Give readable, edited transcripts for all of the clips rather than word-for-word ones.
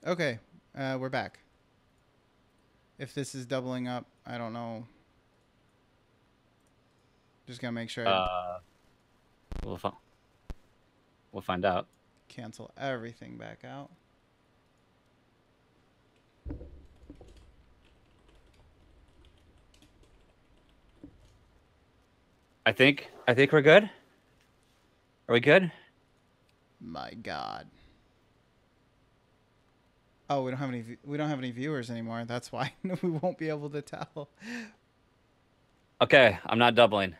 Okay, we're back. If this is doubling up, I don't know. Just gotta make sure I Uh, we'll fi- we'll find out. cancel everything back out. I think we're good. Are we good? My God. Oh, we don't have any. We don't have any viewers anymore. That's why we won't be able to tell. Okay, I'm not doubling.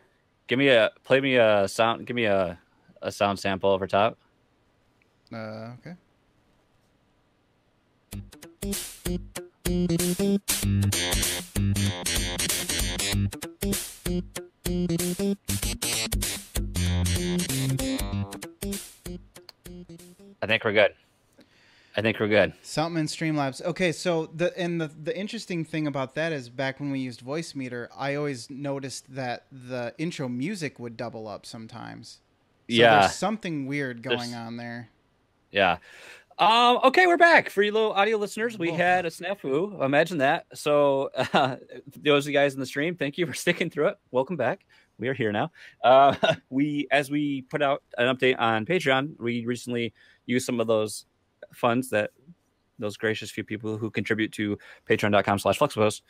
Play me a sound. Give me a sound sample over top. Okay. I think we're good. I think we're good. Something in Streamlabs. Okay, so the interesting thing about that is back when we used Voice Meter, I always noticed that the intro music would double up sometimes. So there's Yeah, something weird going there's on there. yeah. Okay, we're back. For you little audio listeners, we Woof. had a snafu. Imagine that. So, those of you guys in the stream, thank you for sticking through it. Welcome back. We are here now. As we put out an update on Patreon, we recently used some of those funds that those gracious few people who contribute to patreon.com/fluxtaposed.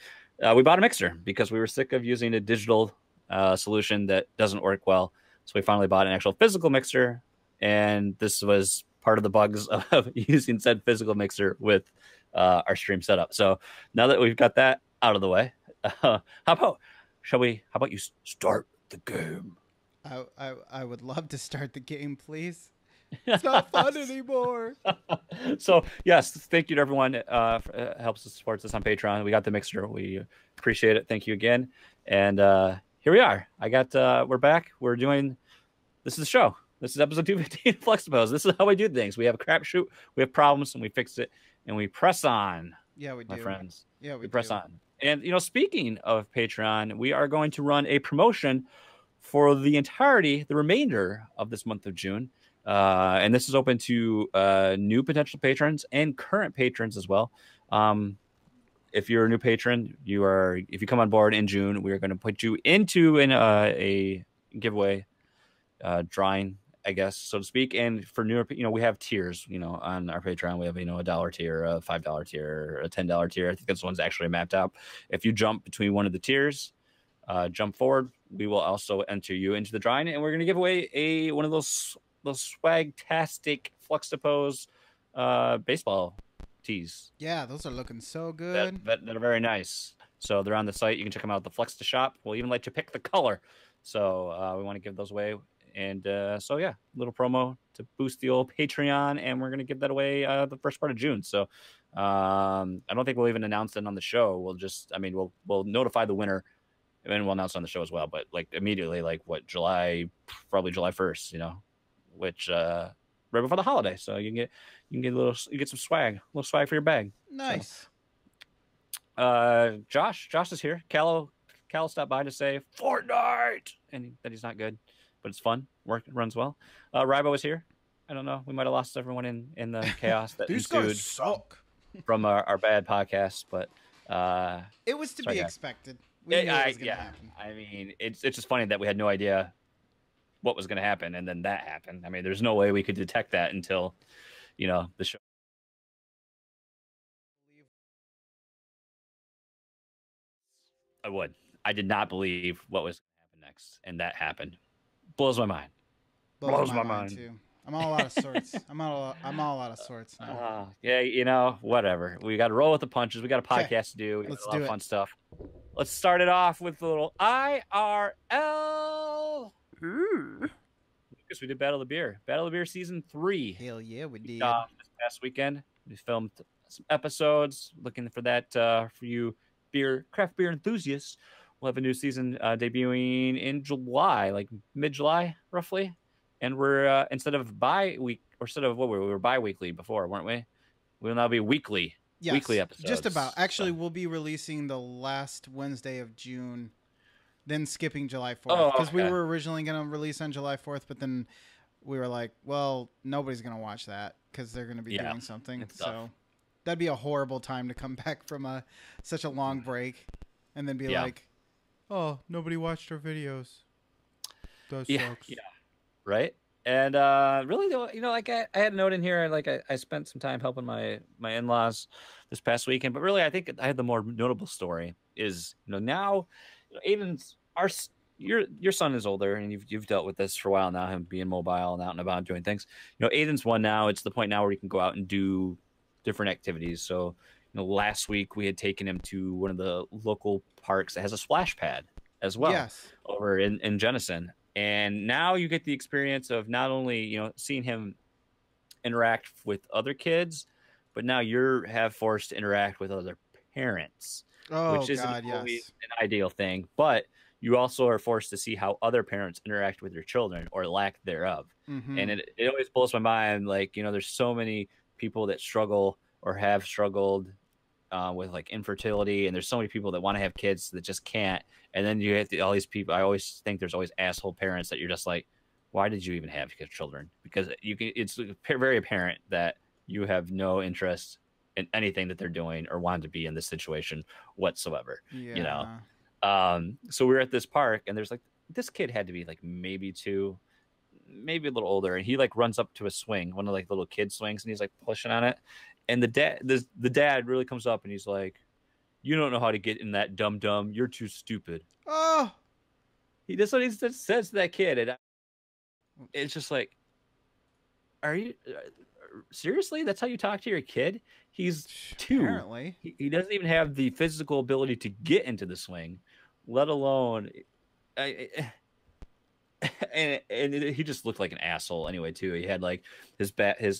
We bought a mixer because we were sick of using a digital solution that doesn't work well. So we finally bought an actual physical mixer, and this was part of the bugs of using said physical mixer with our stream setup. So now that we've got that out of the way, how about How about you start the game? I would love to start the game, please. It's not fun anymore. So yes, thank you to everyone helps us supports us on Patreon. We got the mixer. We appreciate it. Thank you again. And here we are. We're back. We're doing this is the show. This is episode 215 of Fluxtaposed. This is how we do things. We have a crapshoot, we have problems, and we fix it, and we press on, Yeah, we my do. friends. Yeah, We we press do. on. And speaking of Patreon, we are going to run a promotion for the entirety, the remainder of this month of June. And this is open to new potential patrons and current patrons as well. If you're a new patron, if you come on board in June, we are going to put you into a giveaway drawing, I guess, so to speak. And for newer, we have tiers, on our Patreon. We have, a $1 tier, a $5 tier, a $10 tier. I think this one's actually mapped out. If you jump between one of the tiers, jump forward, we will also enter you into the drawing, and we're going to give away one of those swag-tastic Fluxtaposed baseball tees. Yeah, those are looking so that, good. that that are very nice. So they're on the site. You can check them out at the Flex to Shop. We'll even let you pick the color. So we want to give those away. And so yeah, little promo to boost the old Patreon, and we're gonna give that away the first part of June. So I don't think we'll even announce it on the show. We'll notify the winner, and we'll announce it on the show as well. But like immediately, like what probably July 1st, which right before the holiday. So you get some swag, a little swag for your bag. So Nice. Josh is here. Cal stopped by to say Fortnite, and that he's not good, but it's fun. Runs well. Rybo is here. I don't know. We might have lost everyone in the chaos that These guys ensued suck. from our bad podcast, but It was to sorry, be guys. expected. We knew it was going to Yeah. happen. I mean, it's just funny that we had no idea what was going to happen, and then that happened. I mean, there's no way we could detect that until the show. I would. I did not believe what was going to happen next, and that happened. Blows my mind. Blows my mind too. I'm all out of sorts. I'm all out of sorts now. Yeah, whatever. We got to roll with the punches. We got a Okay, podcast to do. We got let's a lot do of it. fun stuff. Let's start it off with a little IRL. Because we did Battle of the Beer. Battle of the Beer season 3. Hell yeah, we did. This past weekend, we filmed some episodes. Looking for that for you craft beer enthusiasts. We'll have a new season debuting in July, like mid-July, roughly. And we're instead of what we were bi-weekly before, weren't we? We'll now be weekly. Yes, weekly episodes. just about. Actually, we'll be releasing the last Wednesday of June, then skipping July 4th. Because we were originally going to release on July 4th, but then we were like, well, nobody's going to watch that because they're going to be doing something. So That'd be a horrible time to come back from such a long break, and then be like, "Oh, nobody watched our videos. That sucks." Yeah, right. And really, you know, like I had a note in here, like I spent some time helping my in-laws this past weekend, but really, I think I had the more notable story is, you know, now, you know, Aiden's your son is older, and you've dealt with this for a while now, him being mobile and out and about doing things. You know, Aiden's one now. It's the point now where he can go out and do different activities. So, you know, last week we had taken him to one of the local parks that has a splash pad as well Yes. over in Jenison. And now you get the experience of not only, you know, seeing him interact with other kids, but now you're have forced to interact with other parents, Oh which isn't God, always yes. an ideal thing. But you also are forced to see how other parents interact with their children or lack thereof. And Mm-hmm. it always blows my mind. Like, you know, there's so many people that struggle or have struggled with like infertility, and there's so many people that want to have kids that just can't. And then you have all these people. I always think there's always asshole parents that you're just like, why did you even have children? Because you can. It's very apparent that you have no interest in anything that they're doing or want to be in this situation whatsoever. You know. Yeah. So we were at this park, and there's like this kid had to be like maybe 2, maybe a little older, and he like runs up to a swing, one of like little kid swings, and he's like pushing on it. And the dad really comes up and he's like, "You don't know how to get in that dum dum. You're too stupid." Oh. That's what he says to that kid, and it's just like, are you seriously? That's how you talk to your kid? He's 2. Apparently. He doesn't even have the physical ability to get into the swing, let alone. And he just looked like an asshole anyway too. He had like his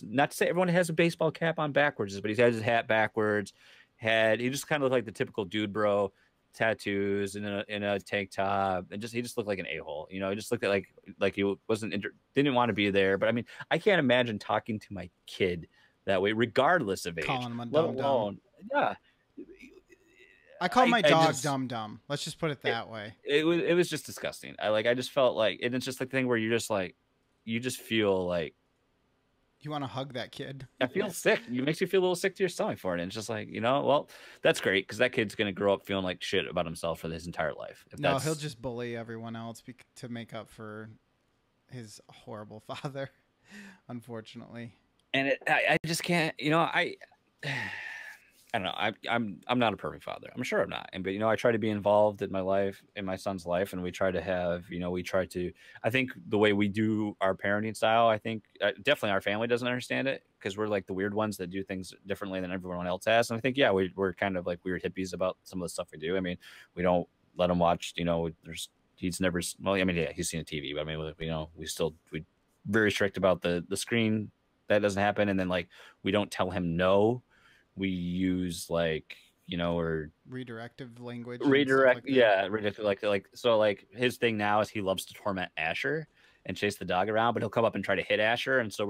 not to say everyone has a baseball cap on backwards, but he had his hat backwards. He just kind of looked like the typical dude bro, tattoos and in a tank top, and he just looked like an a-hole. You know, he just looked like he didn't want to be there. But I mean, I can't imagine talking to my kid that way, regardless of age, Calling him a let dum dum. alone yeah. I call my dog dum dum. Let's just put it that way. It was just disgusting. I just felt like, and it's just like the thing where you're just like, you just feel like you want to hug that kid. I feel sick. It makes you feel a little sick to your stomach for it. And it's just like, you know, well, that's great because that kid's gonna grow up feeling like shit about himself for his entire life. No, he'll just bully everyone else to make up for his horrible father, unfortunately. And I just can't, you know, I don't know. I'm not a perfect father. I'm sure I'm not. But you know, I try to be involved in my life, in my son's life, and we try to have, you know, I think the way we do our parenting style, I think definitely our family doesn't understand it because we're like the weird ones that do things differently than everyone else has. And I think, yeah, we're kind of like weird hippies about some of the stuff we do. I mean, we don't let him watch, you know, he's never, well, I mean, yeah, he's seen a TV, but I mean, you know, we very strict about the screen. That doesn't happen. And then like, we don't tell him no. We use like, you know, or redirective language. Redirective like so like his thing now is he loves to torment Asher and chase the dog around, but he'll come up and try to hit Asher. And so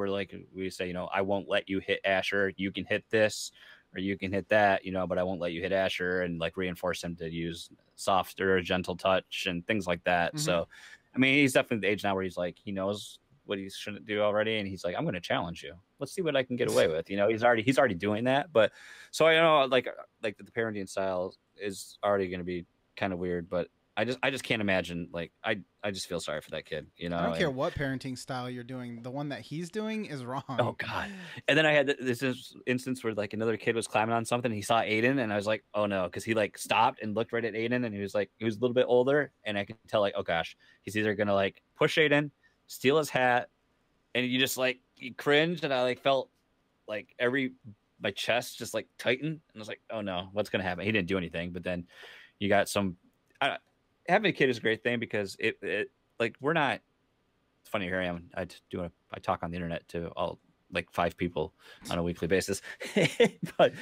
we say, you know, I won't let you hit Asher. You can hit this or you can hit that, you know, but I won't let you hit Asher, and like reinforce him to use softer, gentle touch and things like that. Mm-hmm. So, I mean, he's definitely the age now where he's like, he knows what he shouldn't do already, and he's like, I'm going to challenge you. Let's see what I can get away with. You know, he's already doing that. But so I know like the parenting style is already going to be kind of weird, but I just can't imagine. Like I just feel sorry for that kid. You know, I don't care what parenting style you're doing. The one that he's doing is wrong. Oh God! And then I had this instance where like another kid was climbing on something. And he saw Aiden, and I was like, oh no, because he like stopped and looked right at Aiden, and he was a little bit older, and I could tell like, oh gosh, he's either gonna like push Aiden, steal his hat, and you cringed, and I like felt like my chest just like tightened, and I was like, oh no, what's gonna happen? He didn't do anything, but then you got having a kid is a great thing because it like we're not. It's funny, here I am. I talk on the internet to all like 5 people on a weekly basis, but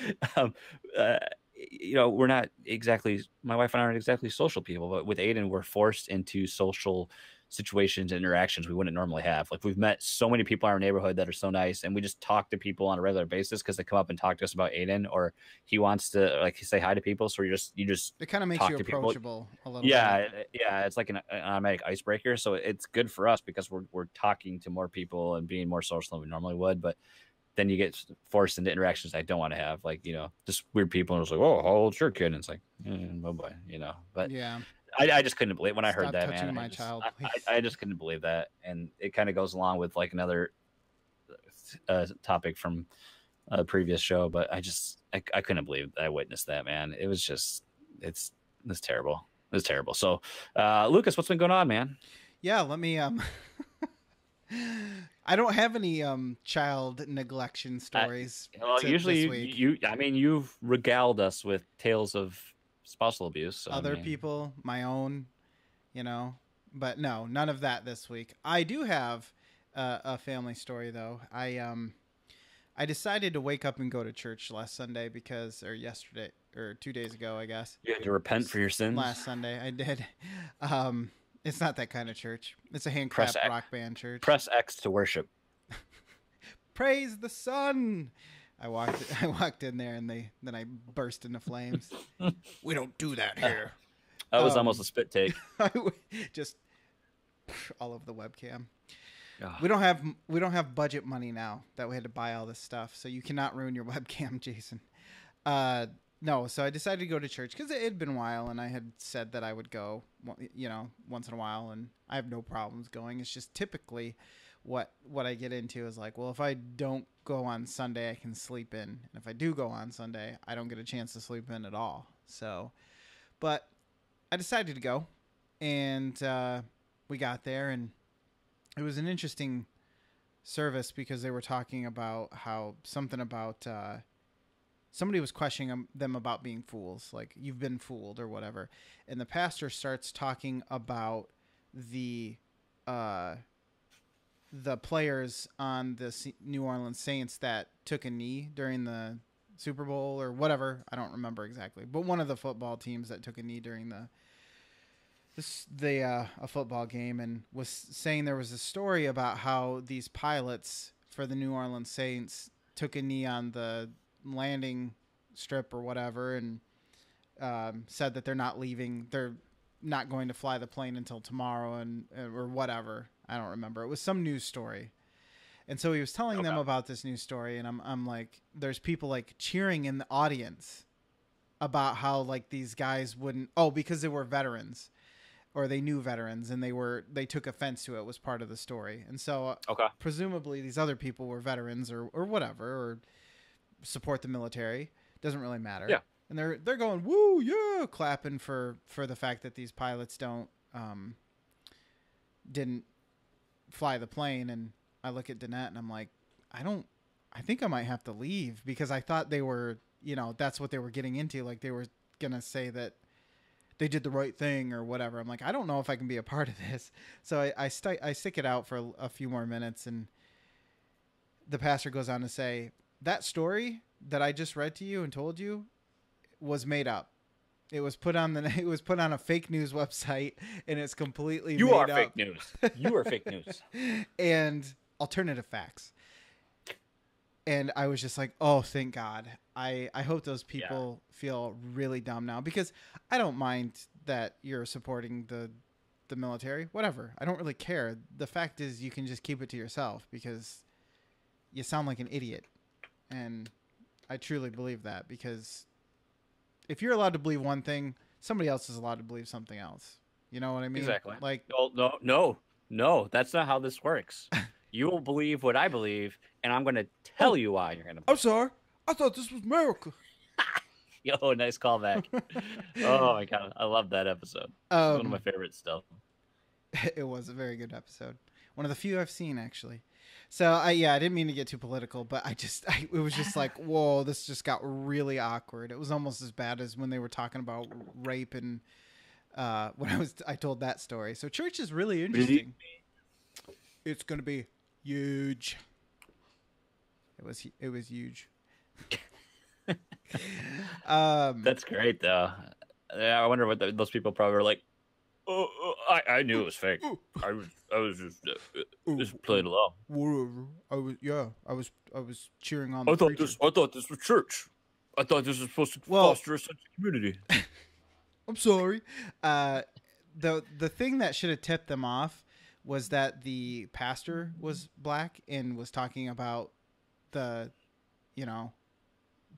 you know, we're not exactly. My wife and I aren't exactly social people, but with Aiden, we're forced into social situations and interactions we wouldn't normally have. Like we've met so many people in our neighborhood that are so nice, and we just talk to people on a regular basis because they come up and talk to us about Aiden, or he wants to like say hi to people. So you just it kind of makes you approachable a little bit. Yeah, it's like an automatic icebreaker. So it's good for us because we're talking to more people and being more social than we normally would. But then you get forced into interactions I don't want to have, like, just weird people. And it's like, oh, how old's your kid? And it's like, oh boy, But Yeah. I just couldn't believe when I heard Stop that, touching man. my child, please. I just couldn't believe that, and it kind of goes along with like another topic from a previous show. But I couldn't believe I witnessed that, man. It was just it's terrible. It's terrible. So, Lucas, what's been going on, man? Yeah, let me I don't have any child neglection stories. Well, usually you've regaled us with tales of spousal abuse. So, Other people, my own, but no, none of that this week. I do have a family story though. I decided to wake up and go to church last Sunday or yesterday or 2 days ago, I guess. You had to repent for your sins. Last Sunday, I did. It's not that kind of church. It's a handcrafted rock band church. Press X to worship. Praise the sun. I walked in there and then I burst into flames. We don't do that here. That was almost a spit take. Just all over the webcam. Oh. We don't have budget money now that we had to buy all this stuff, so you cannot ruin your webcam, Jason. No, so I decided to go to church because it had been a while, and I had said that I would go, once in a while, and I have no problems going. It's just typically what I get into is like, well, if I don't go on Sunday, I can sleep in, and if I do go on Sunday, I don't get a chance to sleep in at all. So, but I decided to go, and we got there, and it was an interesting service because they were talking about somebody was questioning them about being fools, like you've been fooled or whatever. And the pastor starts talking about the players on the New Orleans Saints that took a knee during the Super Bowl or whatever. I don't remember exactly, but one of the football teams that took a knee during a football game, and was saying there was a story about how these pilots for the New Orleans Saints took a knee on the landing strip or whatever, and said that they're not going to fly the plane until tomorrow or whatever. I don't remember. It was some news story. And so he was telling them about this news story, and I'm like, there's people like cheering in the audience about how like these guys wouldn't, because they were veterans. Or they knew veterans, and they took offense to it, was part of the story. And so presumably these other people were veterans or whatever, or support the military. Doesn't really matter. Yeah. And they're going, woo, yeah, clapping for the fact that these pilots didn't fly the plane. And I look at Danette and I'm like, I think I might have to leave, because I thought they were, that's what they were getting into. Like they were going to say that they did the right thing or whatever. I'm like, I don't know if I can be a part of this. So I stick it out for a few more minutes, and the pastor goes on to say, that story that I just read to you and told you was made up. It was put on a fake news website, and it's completely You made are up. fake news. You are fake news. And alternative facts. And I was just like, oh, thank God. I hope those people feel really dumb now, because I don't mind that you're supporting the military, whatever. I don't really care. The fact is you can just keep it to yourself, because you sound like an idiot. And I truly believe that, because if you're allowed to believe one thing, somebody else is allowed to believe something else. You know what I mean? Exactly. Like, no, that's not how this works. You will believe what I believe, and I'm going to tell you why you're going to believe. I'm sorry. I thought this was America. Yo, nice callback. Oh, my God. I love that episode. One of my favorites still. It was a very good episode. One of the few I've seen, actually. So, I didn't mean to get too political, but it was just like, whoa, this just got really awkward. It was almost as bad as when they were talking about rape and when I told that story. So, church is really interesting. Really? It's going to be huge. It was huge. That's great, though. I wonder what those people probably were like. I knew it was fake. I was just playing along. Whatever. I was cheering on. I thought this was church. I thought this was supposed to foster a sense of community. I'm sorry. The thing that should have tipped them off was that the pastor was black and was talking about the, you know,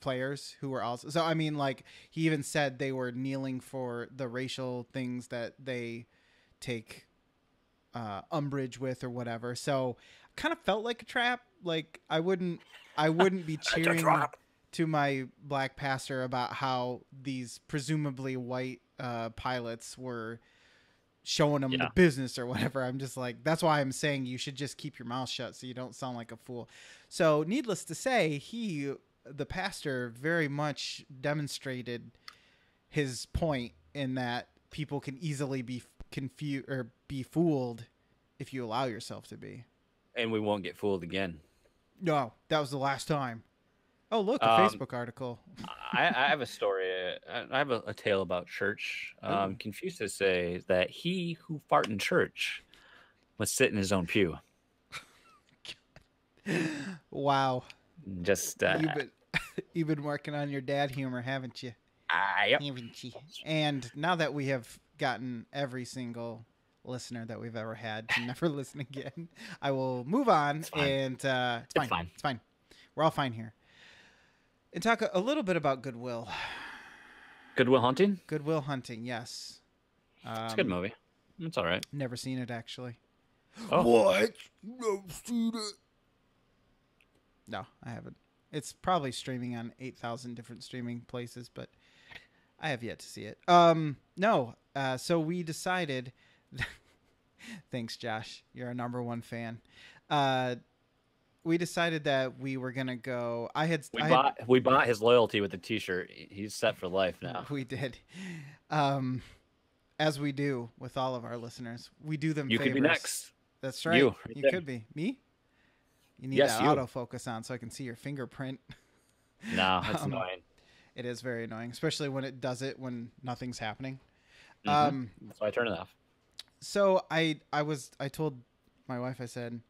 players who were also. So I mean, like he even said they were kneeling for the racial things that they take umbrage with or whatever. So kind of felt like a trap. Like I wouldn't be cheering to my black pastor about how these presumably white pilots were showing them the business or whatever. I'm just like, that's why I'm saying you should just keep your mouth shut so you don't sound like a fool. So needless to say, the pastor, very much demonstrated his point in that people can easily be confused or be fooled if you allow yourself to be. And we won't get fooled again. No, that was the last time. Oh, look, a Facebook article. I have a story. I have a tale about church. Confucius says that he who fart in church must sit in his own pew. Wow. Just you've been working on your dad humor, haven't you? Yep. Haven't you? And now that we have gotten every single listener that we've ever had to never listen again, I will move on. It's fine. It's fine. We're all fine here. And talk a little bit about Goodwill. Goodwill Hunting? Goodwill Hunting, yes. It's a good movie. It's all right. Never seen it, actually. Oh. What? You never seen it? No, I haven't. It's probably streaming on 8,000 different streaming places, but I have yet to see it. No. So we decided... Thanks, Josh. You're our number one fan. We decided that we were gonna go. We bought his loyalty with the T-shirt. He's set for life now. We did, as we do with all of our listeners. We do them. You favors. could be next. That's right. You could be me. You need that autofocus on so I can see your fingerprint. No, that's annoying. It is very annoying, especially when it does it when nothing's happening. That's why I turn it off. So I told my wife. I said,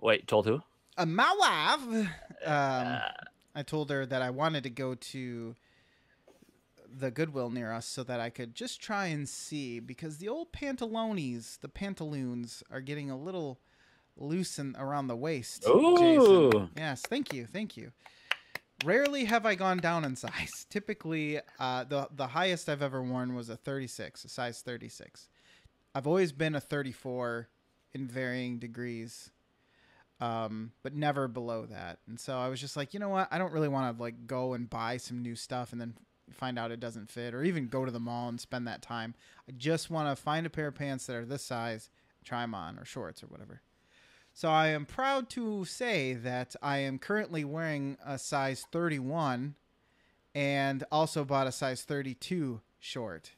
"Wait, told who?" My wife. I told her that I wanted to go to the Goodwill near us so that I could just try and see, because the old pantaloons are getting a little loose around the waist. Ooh. Jason. Yes, thank you. Rarely have I gone down in size. Typically, the highest I've ever worn was a 36, a size 36. I've always been a 34 in varying degrees. But never below that. And so I was just like, you know what? I don't really want to like go and buy some new stuff and then find out it doesn't fit, or even go to the mall and spend that time. I just want to find a pair of pants that are this size, try them on, or shorts or whatever. So I am proud to say that I am currently wearing a size 31 and also bought a size 32 short.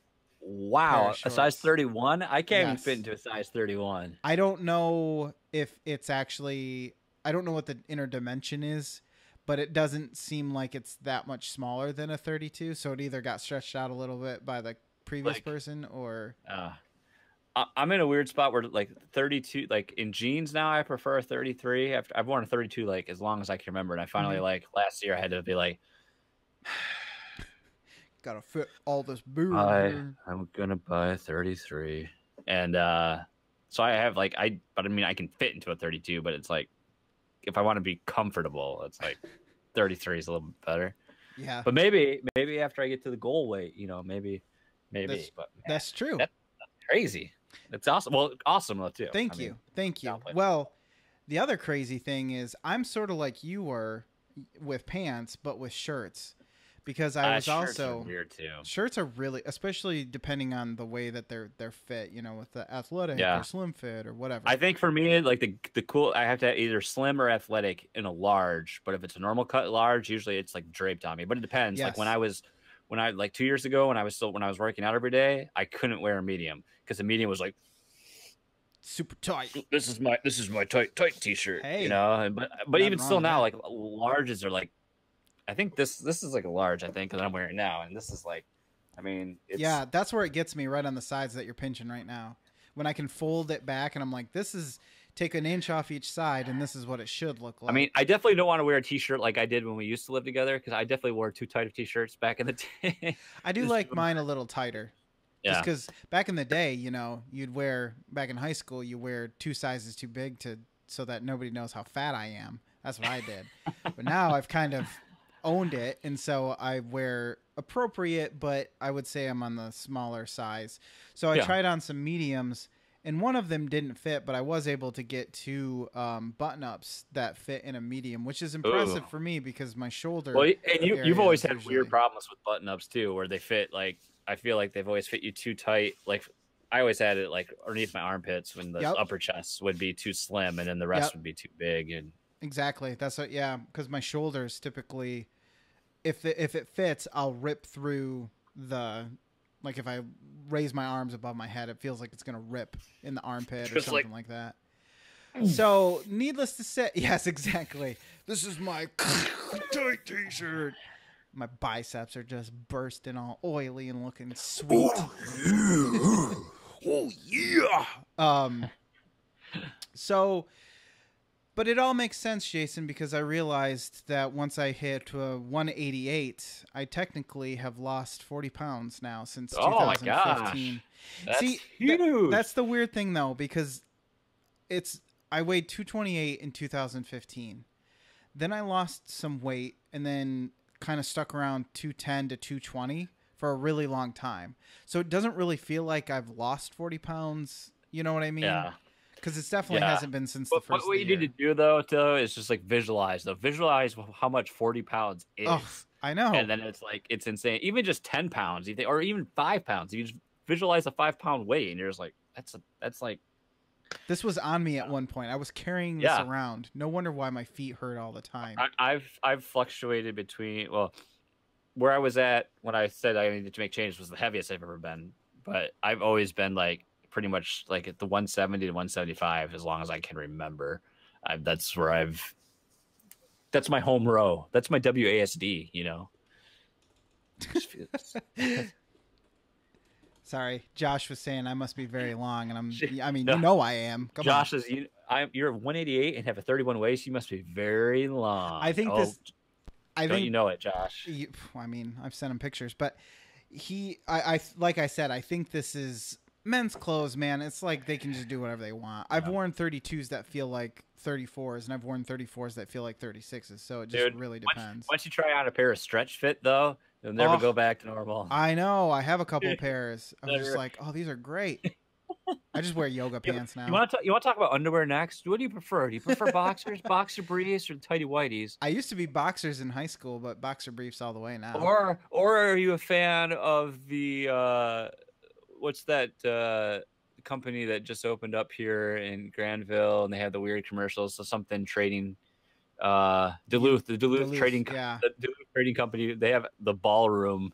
Wow, a size 31? I can't even fit into a size 31. I don't know if it's actually... I don't know what the inner dimension is, but it doesn't seem like it's that much smaller than a 32, so it either got stretched out a little bit by the previous person or... I'm in a weird spot where, like, 32... Like, in jeans now, I prefer a 33. I've worn a 32, like, as long as I can remember, and I finally, like, last year I had to be like... Gotta fit all this beard. I'm gonna buy a 33, and so I have like but I mean I can fit into a 32, but it's like if I want to be comfortable, it's like 33 is a little bit better. Yeah. But maybe after I get to the goal weight, maybe. But man, that's true. That's crazy. It's awesome. Well, awesome though too. Thank you. Well, the other crazy thing is I'm sort of like you were with pants, but with shirts. Because I was also weird too. Shirts are really, especially depending on the way that they're fit, with the athletic or slim fit or whatever. I think for me, like the cool, I have to either slim or athletic in a large. But if it's a normal cut large, usually it's like draped on me. But it depends. Yes. Like when I like 2 years ago when I was working out every day, I couldn't wear a medium because the medium was like super tight. This is my tight t-shirt. Hey, but even still now, like larges are like. I think this is like a large, I think, that I'm wearing now. And this is like, I mean. Yeah, that's where it gets me, right on the sides that you're pinching right now. When I can fold it back and I'm like, take an inch off each side and this is what it should look like. I mean, I definitely don't want to wear a t-shirt like I did when we used to live together because I definitely wore too tight of t-shirts back in the day. I do like mine a little tighter. Yeah. Just because back in the day, you'd wear, back in high school, you wear 2 sizes too big so that nobody knows how fat I am. That's what I did. But now I've kind of owned it, and so I wear appropriate, but I would say I'm on the smaller size. So I tried on some mediums, and one of them didn't fit, but I was able to get 2 button-ups that fit in a medium, which is impressive for me because my shoulder. Well, and you've always had weird problems with button-ups too, where they fit like, I feel like they've always fit you too tight. Like I always had it like underneath my armpits when the upper chest would be too slim, and then the rest would be too big. And exactly, that's what. Yeah, because my shoulders typically, if it fits, I'll rip through the. Like if I raise my arms above my head, it feels like it's gonna rip in the armpit or something like that. So, needless to say, yes, exactly. This is my tight t-shirt. My biceps are just bursting, all oily and looking sweet. Oh yeah. So, but it all makes sense, Jason, because I realized that once I hit 188, I technically have lost 40 pounds now since 2015. My gosh. That's huge. That's the weird thing, though, because I weighed 228 in 2015. Then I lost some weight and then kind of stuck around 210 to 220 for a really long time. So it doesn't really feel like I've lost 40 pounds. You know what I mean? Yeah. Because it definitely hasn't been since the first What you need to do, though, is just like visualize how much 40 pounds is. Oh, I know. And then it's insane. Even just 10 pounds, or even 5 pounds. You just visualize a 5-pound weight, and you're just like, that's like. This was on me at one point. I was carrying this around. No wonder why my feet hurt all the time. I've fluctuated between, where I was at when I said I needed to make changes was the heaviest I've ever been. But I've always been like pretty much like at the 170 to 175 as long as I can remember. That's my home row. That's my WASD, you know. Sorry, Josh was saying I must be very long, and you know I am. Come Josh on. Says you're 188 and have a 31 waist. You must be very long. I think you know it, Josh? I've sent him pictures, but I like I said, I think this is men's clothes, man. It's like they can just do whatever they want. I've worn 32s that feel like 34s, and I've worn 34s that feel like 36s. So it just really depends. Once you try on a pair of stretch fit, though, you'll never go back to normal. I know. I have a couple pairs. I'm just like, oh, these are great. I just wear yoga pants now. You want to talk about underwear next? What do you prefer? Do you prefer boxers, boxer briefs, or tighty whities? I used to be boxers in high school, but boxer briefs all the way now. Or are you a fan of the what's that company that just opened up here in Granville, and they have the weird commercials? So something trading, Duluth trading, the Duluth trading company. They have the ballroom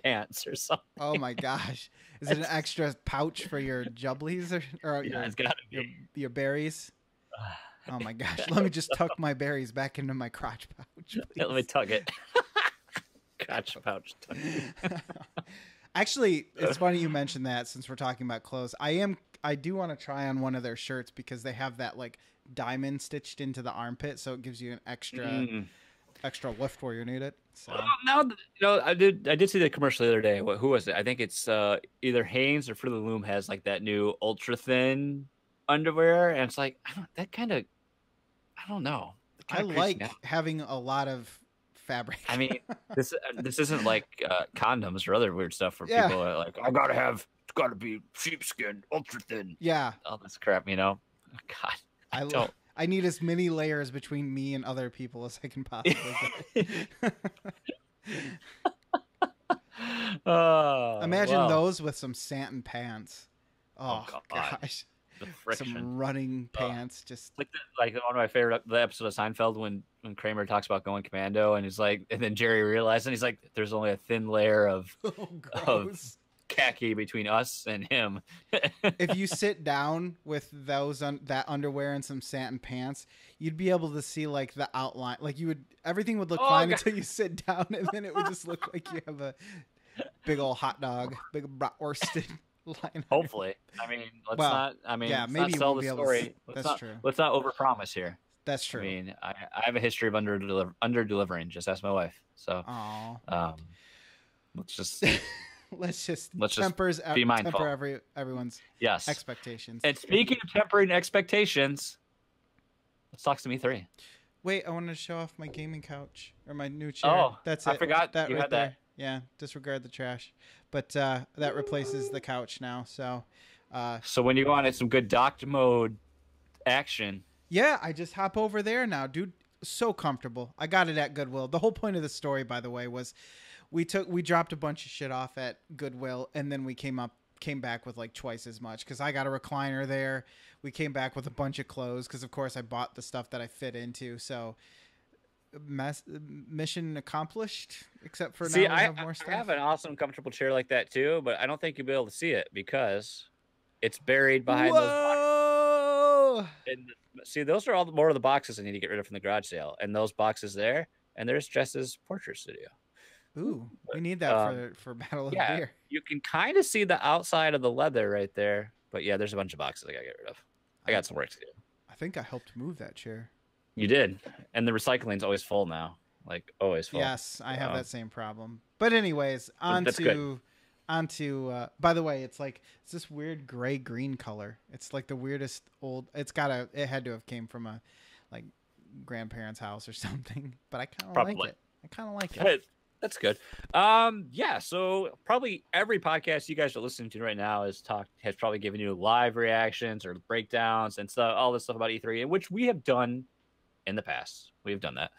pants or something. Oh my gosh. Is it an extra pouch for your jubblies or it's gotta be. Your berries? Oh my gosh. Let me just tuck my berries back into my crotch pouch. Let me tuck it. Crotch pouch. Actually, it's funny you mentioned that since we're talking about clothes. I do want to try on one of their shirts because they have that like diamond stitched into the armpit, so it gives you an extra lift where you need it. So now, I did see the commercial the other day. Who was it? I think it's either Hanes or Fruit of the Loom has like that new ultra thin underwear, and it's like I don't know. I like having a lot of fabric. I mean, this isn't like condoms or other weird stuff for people that are like, it's got to be sheepskin, ultra thin. Yeah, all this crap, you know. God, I need as many layers between me and other people as I can possibly get. Imagine those with some satin pants. Oh gosh. The friction. Some running pants, just like one of my favorite the episode of Seinfeld when Kramer talks about going commando, and he's like, and then Jerry realized, and he's like, there's only a thin layer of khaki between us and him. If you sit down with that underwear and some satin pants, you'd be able to see like the outline. Like everything would look fine until you sit down, and then it would just look like you have a big old hot dog, big bratwursted. Hopefully, I mean, let's not. I mean, yeah, maybe not sell the story. That's true. Let's not overpromise here. That's true. I mean, I have a history of under delivering. Just ask my wife. So, let's just be mindful. Temper everyone's expectations. And speaking of tempering expectations, let's talk to me 3. Wait, I wanted to show off my gaming couch or my new chair. Oh, That's I it. forgot That you right had there. that. Yeah, disregard the trash. But that replaces the couch now. So, So when you wanted some good docked mode action, yeah, I just hop over there now, dude. So comfortable. I got it at Goodwill. The whole point of the story, by the way, was we dropped a bunch of shit off at Goodwill, and then we came back with like twice as much because I got a recliner there. We came back with a bunch of clothes because, of course, I bought the stuff that I fit into. So, mission accomplished. Except for now we have more stuff. I have an awesome, comfortable chair like that too, but I don't think you'll be able to see it because it's buried behind those boxes. And see, those are all more of the boxes I need to get rid of from the garage sale, and those boxes there, and there's Jess's portrait studio. Ooh, we need that for Battle of the Beer. You can kind of see the outside of the leather right there, but yeah, there's a bunch of boxes I gotta get rid of. I got some work to do. I think I helped move that chair. You did, and the recycling's always full now, like always full. Yes, I have that same problem. But anyways, on to. By the way, it's this weird gray green color. It's like the weirdest old. It had to have came from a like grandparents' house or something. But I kind of like it. I kind of like it. That's good. Yeah. So probably every podcast you guys are listening to right now has probably given you live reactions or breakdowns and stuff, all this stuff about E3, which we have done in the past. We've done that,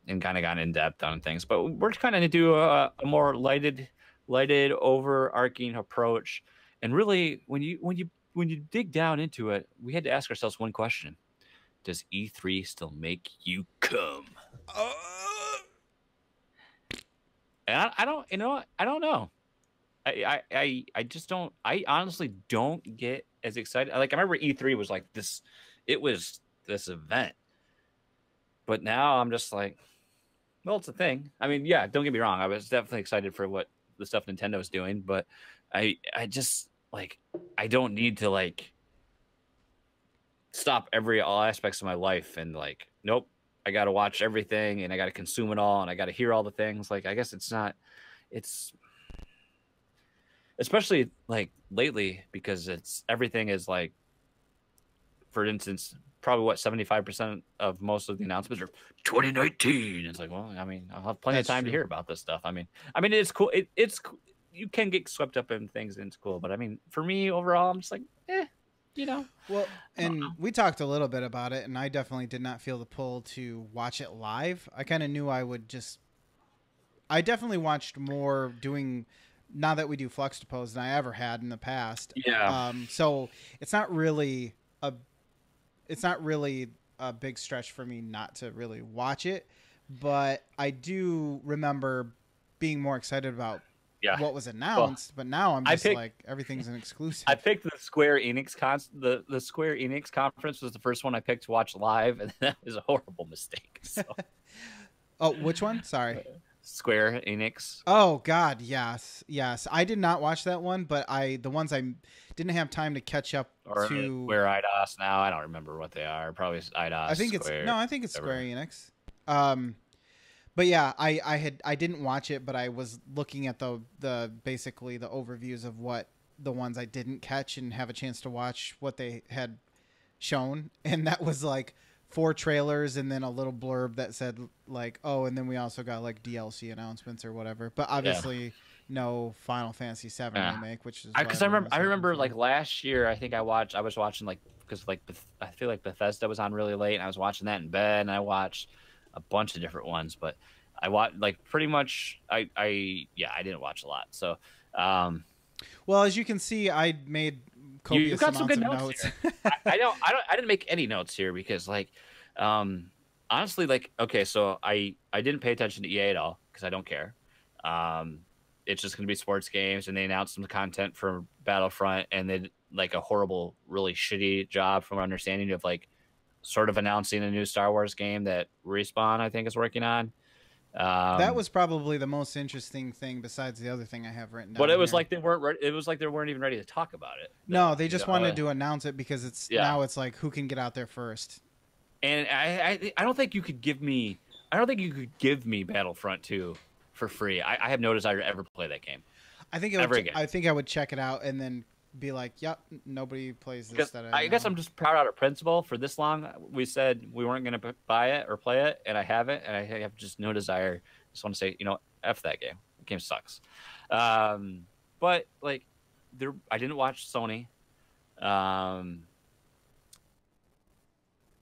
and kind of gone in depth on things. But we're kind of going to do a more lighted, overarching approach. And really, when you dig down into it, we had to ask ourselves one question: does E3 still make you come? And I don't, I don't know. I just don't. I honestly don't get as excited. Like I remember E3 was like this. It was this event, but now I'm just like, well, it's a thing. I mean, yeah, don't get me wrong. I was definitely excited for what the stuff Nintendo's doing, but I just like I don't need to like stop all aspects of my life and like, nope. I got to watch everything and I got to consume it all and I got to hear all the things. Like, I guess it's especially like lately because everything is like, for instance, probably 75% of most of the announcements are 2019. It's like, well, I mean, I'll have plenty of time to hear about this stuff. I mean, it's cool. It's you can get swept up in things and it's cool. But I mean, for me overall, I'm just like, Well, and we talked a little bit about it, and I definitely did not feel the pull to watch it live. I kind of knew I definitely watched more now that we do Fluxtaposed than I ever had in the past. Yeah. So it's not really a big stretch for me not to really watch it, but I do remember being more excited about what was announced, but now I'm just like everything's an exclusive. I picked the Square Enix the Square Enix conference was the first one I picked to watch live, and that was a horrible mistake. So. Oh, which one? Sorry. Square Enix. Oh God, yes. I did not watch that one, but the ones I didn't have time to catch up to. Square Eidos now. I don't remember what they are. Probably Eidos. I think it's Square Enix. But yeah, I didn't watch it, but I was looking at the basically the overviews of what the ones I didn't catch and have a chance to watch what they had shown, and that was like 4 trailers and then a little blurb that said like, oh, and then we also got like DLC announcements or whatever. But obviously no Final Fantasy VII remake, which is because I remember like last year I think I was watching like because like I feel like Bethesda was on really late and I was watching that in bed and I watched a bunch of different ones, but I watched like pretty much I didn't watch a lot. So well, as you can see, I made copious got some good notes. Here. I didn't make any notes here because like honestly, like, okay, so I didn't pay attention to EA at all because I don't care. It's just going to be sports games, and they announced some content for Battlefront, and they did like a horrible, really shitty job from our understanding of like sort of announcing a new Star Wars game that Respawn, I think, is working on. That was probably the most interesting thing besides the other thing I have written down. But it was like they weren't. It was like they weren't even ready to talk about it. No, they just wanted to announce it because now it's like who can get out there first. And I don't think you could give me. I don't think you could give me Battlefront 2 for free. I have no desire to ever play that game. I think I would check it out and then be like, yep, nobody plays this Because that I I guess know. I'm just proud out of principle. For this long, we said we weren't going to buy it or play it, and I haven't, and I have just no desire. Just want to say, f that game. The game sucks. Um, but like, I didn't watch Sony. Um,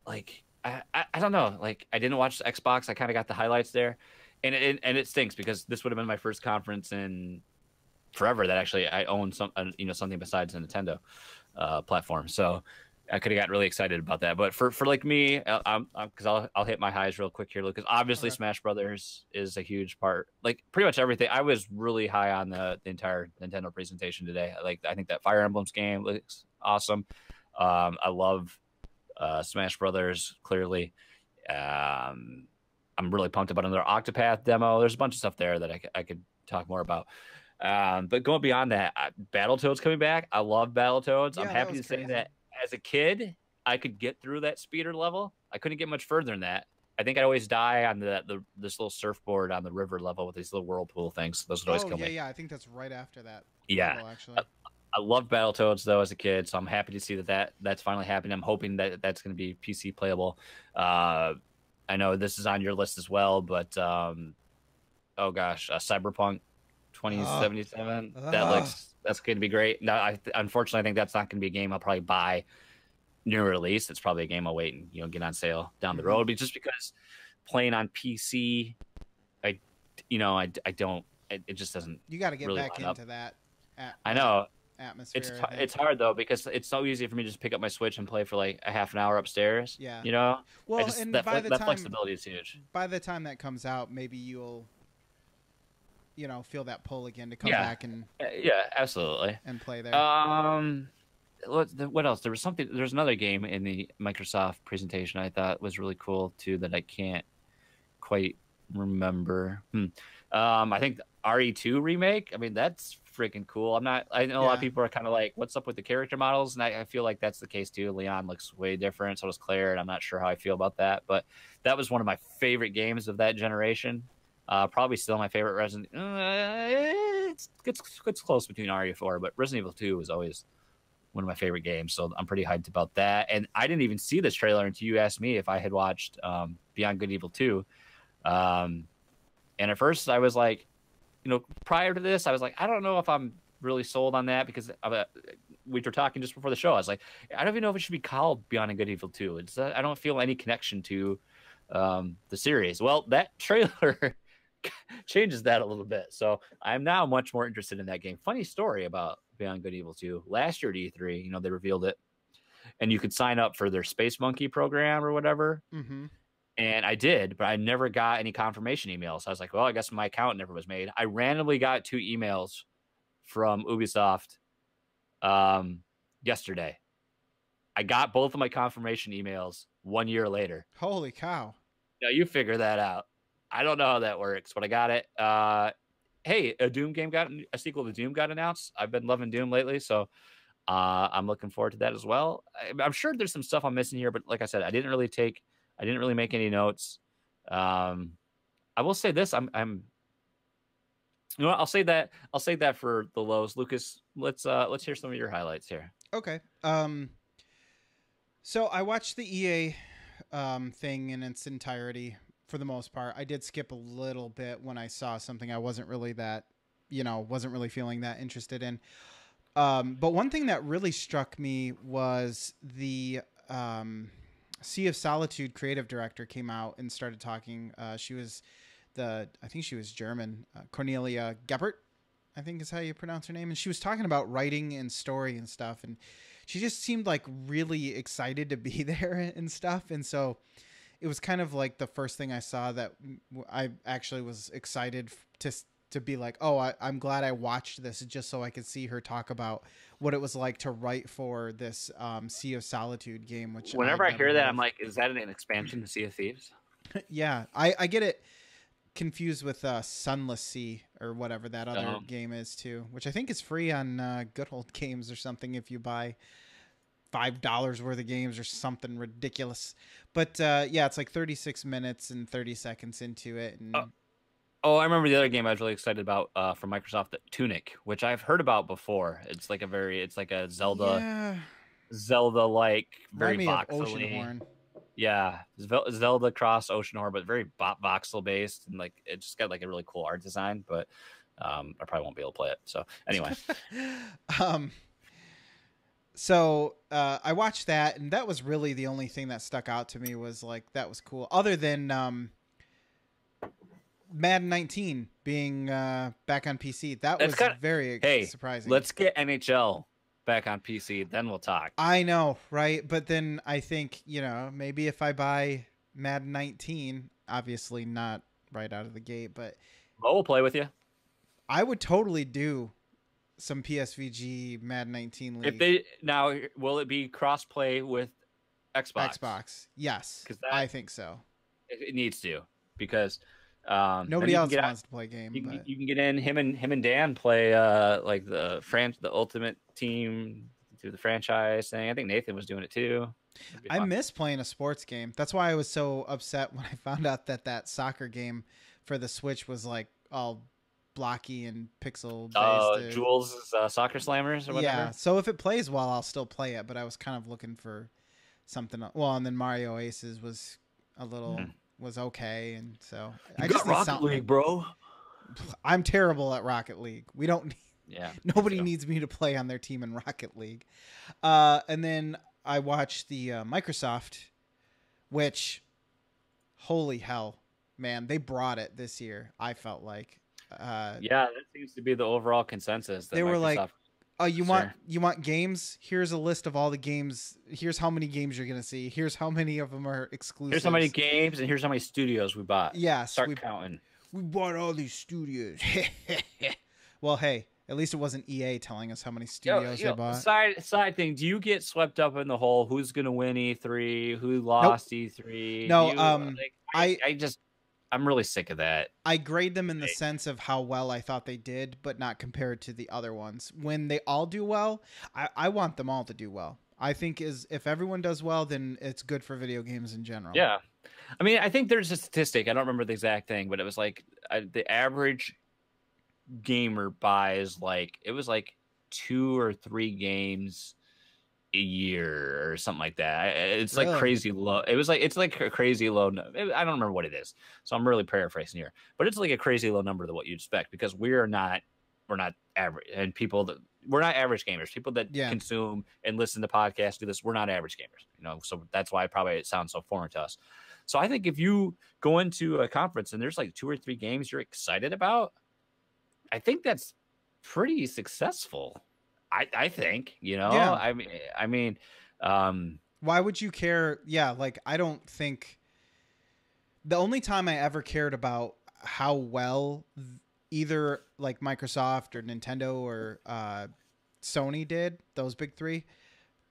like I don't know. Like I didn't watch the Xbox. I kind of got the highlights there, and it stinks because this would have been my first conference in forever that actually I own something besides a Nintendo platform. So I could have got really excited about that. But for like me, because I'll hit my highs real quick here, because obviously Okay. Smash Brothers is a huge part. Like pretty much everything. I was really high on the entire Nintendo presentation today. I think that Fire Emblems game looks awesome. I love Smash Brothers clearly. I'm really pumped about another Octopath demo. There's a bunch of stuff there that I could talk more about. But going beyond that, Battletoads coming back. I love Battletoads. I'm Yeah, that happy was to say crazy. that as a kid, I could get through that speeder level. I couldn't get much further than that. I think I'd always die on this little surfboard on the river level with these little whirlpool things. Those would always Oh kill yeah, me. yeah. I think that's right after that Yeah. level, I, actually. I love Battletoads though as a kid, so I'm happy to see that's finally happening. I'm hoping that that's going to be PC playable. I know this is on your list as well, but oh gosh, Cyberpunk Ugh. 2077. Ugh. That's going to be great. No, unfortunately I think that's not going to be a game I'll probably buy new release. It's probably a game I'll wait and get on sale down the Hmm. road. But just because playing on PC, I I don't. It just doesn't You got to get really back line up. into that I that know atmosphere, I think. it's hard though because it's so easy for me to just pick up my Switch and play for like a half an hour upstairs. Yeah. You know, I Well, just and that flexibility is huge. by the time that comes out, maybe you'll feel that pull again to come Yeah, back yeah, absolutely. and play there. Um, what else? There's another game in the Microsoft presentation I thought was really cool too that I can't quite remember. I think the RE2 remake. I mean, that's freaking cool. I know a lot of Yeah. people are kind of like, "What's up with the character models?" And I feel like that's the case too. Leon looks way different. So does Claire, and I'm not sure how I feel about that. But that was one of my favorite games of that generation. Probably still my favorite Resident. It's close between RE4, but Resident Evil 2 was always one of my favorite games. So I'm pretty hyped about that. And I didn't even see this trailer until you asked me if I had watched Beyond Good Evil 2. And at first I was like, prior to this, I was like, I don't know if I'm really sold on that because we were talking just before the show. I was like, I don't even know if it should be called Beyond Good Evil 2. I don't feel any connection to the series. Well, that trailer changes that a little bit. So I'm now much more interested in that game. Funny story about Beyond Good Evil 2. Last year at E3, they revealed it, and you could sign up for their Space Monkey program or whatever. Mm-hmm. And I did, but I never got any confirmation emails. I was like, well, I guess my account never was made. I randomly got 2 emails from Ubisoft yesterday. I got both of my confirmation emails 1 year later. Holy cow. Now you figure that out. I don't know how that works, but I got it. Hey, a sequel to Doom got announced. I've been loving Doom lately, so I'm looking forward to that as well. I'm sure there's some stuff I'm missing here, but like I said, I didn't really make any notes. I will say this: I'll say that for the lows. Lucas, let's hear some of your highlights here. Okay. So I watched the EA thing in its entirety for the most part. I did skip a little bit when I saw something I wasn't really feeling that interested in. But one thing that really struck me was the Sea of Solitude creative director came out and started talking. She was I think she was German, Cornelia Gebert, I think is how you pronounce her name. And she was talking about writing and story and stuff. And she just seemed like really excited to be there and stuff. And so it was kind of like the first thing I saw that I actually was excited to be like, oh, I'm glad I watched this just so I could see her talk about what it was like to write for this Sea of Solitude game, which Whenever I'd I never hear that, heard I'm of. like, is that an expansion to Sea of Thieves? Yeah, I get it confused with Sunless Sea or whatever that other game is too, which I think is free on Good Old Games or something if you buy $5 worth of games or something ridiculous. But yeah, it's like 36 minutes and 30 seconds into it, and Oh, I remember the other game I was really excited about from Microsoft, the Tunic, which I've heard about before. It's like a Yeah, Zelda like, remind very me of voxely. Oceanhorn. Yeah, Zelda cross Oceanhorn, but very voxel based, and like it just got like a really cool art design. But I probably won't be able to play it. So anyway, um, so I watched that, and that was really the only thing that stuck out to me was like that was cool. Other than Madden 19 being back on PC, that that's was kind of very hey, surprising. let's get NHL back on PC, then we'll talk. I know, right? But then I think, maybe if I buy Madden 19, obviously not right out of the gate, but Mo will play with you. I would totally do some PSVG Madden 19 If League. they now will it be cross play with Xbox? Xbox. Yes. Because I think so. it needs to, because then Nobody you can else get wants to play a game, but you can get in him and Dan play like the ultimate team through the franchise thing. I think Nathan was doing it too. I miss playing a sports game. That's why I was so upset when I found out that soccer game for the Switch was like all blocky and pixel based. Jules' Soccer Slammers or whatever. Yeah. So if it plays well, I'll still play it. But I was kind of looking for something. Well, and then Mario Aces was a little was okay, and so You I got just need Rocket something. League, bro. I'm terrible at Rocket League. We don't. Yeah. Nobody needs me to play on their team in Rocket League. And then I watched the Microsoft, which, holy hell, man, they brought it this year. I felt like. Yeah, that seems to be the overall consensus. That They were Microsoft, like, "Oh, you want games? Here's a list of all the games. Here's how many games you're gonna see. Here's how many of them are exclusive. here's how many games and here's how many studios we bought. Yes, Start counting. We bought all these studios. Well, hey, at least it wasn't EA telling us how many studios they bought. Side thing, do you get swept up in the whole who's gonna win E3, who lost E3? No, I'm really sick of that. I grade them in the sense of how well I thought they did, but not compared to the other ones. When they all do well, I want them all to do well. I think if everyone does well, then it's good for video games in general. Yeah. I mean, I think there's a statistic. I don't remember the exact thing, but it was like the average gamer buys it was like 2 or 3 games a year or something like that. It's like crazy low. It's like a crazy low. I don't remember what it is, so I'm really paraphrasing here. But it's like a crazy low number to what you'd expect, because we're not average, and we're not average gamers. People that consume and listen to podcasts, do this. We're not average gamers, So that's why probably it sounds so foreign to us. So I think if you go into a conference and there's like 2 or 3 games you're excited about, I think that's pretty successful. I think, Yeah. I mean, why would you care? Yeah, like I don't think the only time I ever cared about how well either like Microsoft or Nintendo or Sony did, those big 3,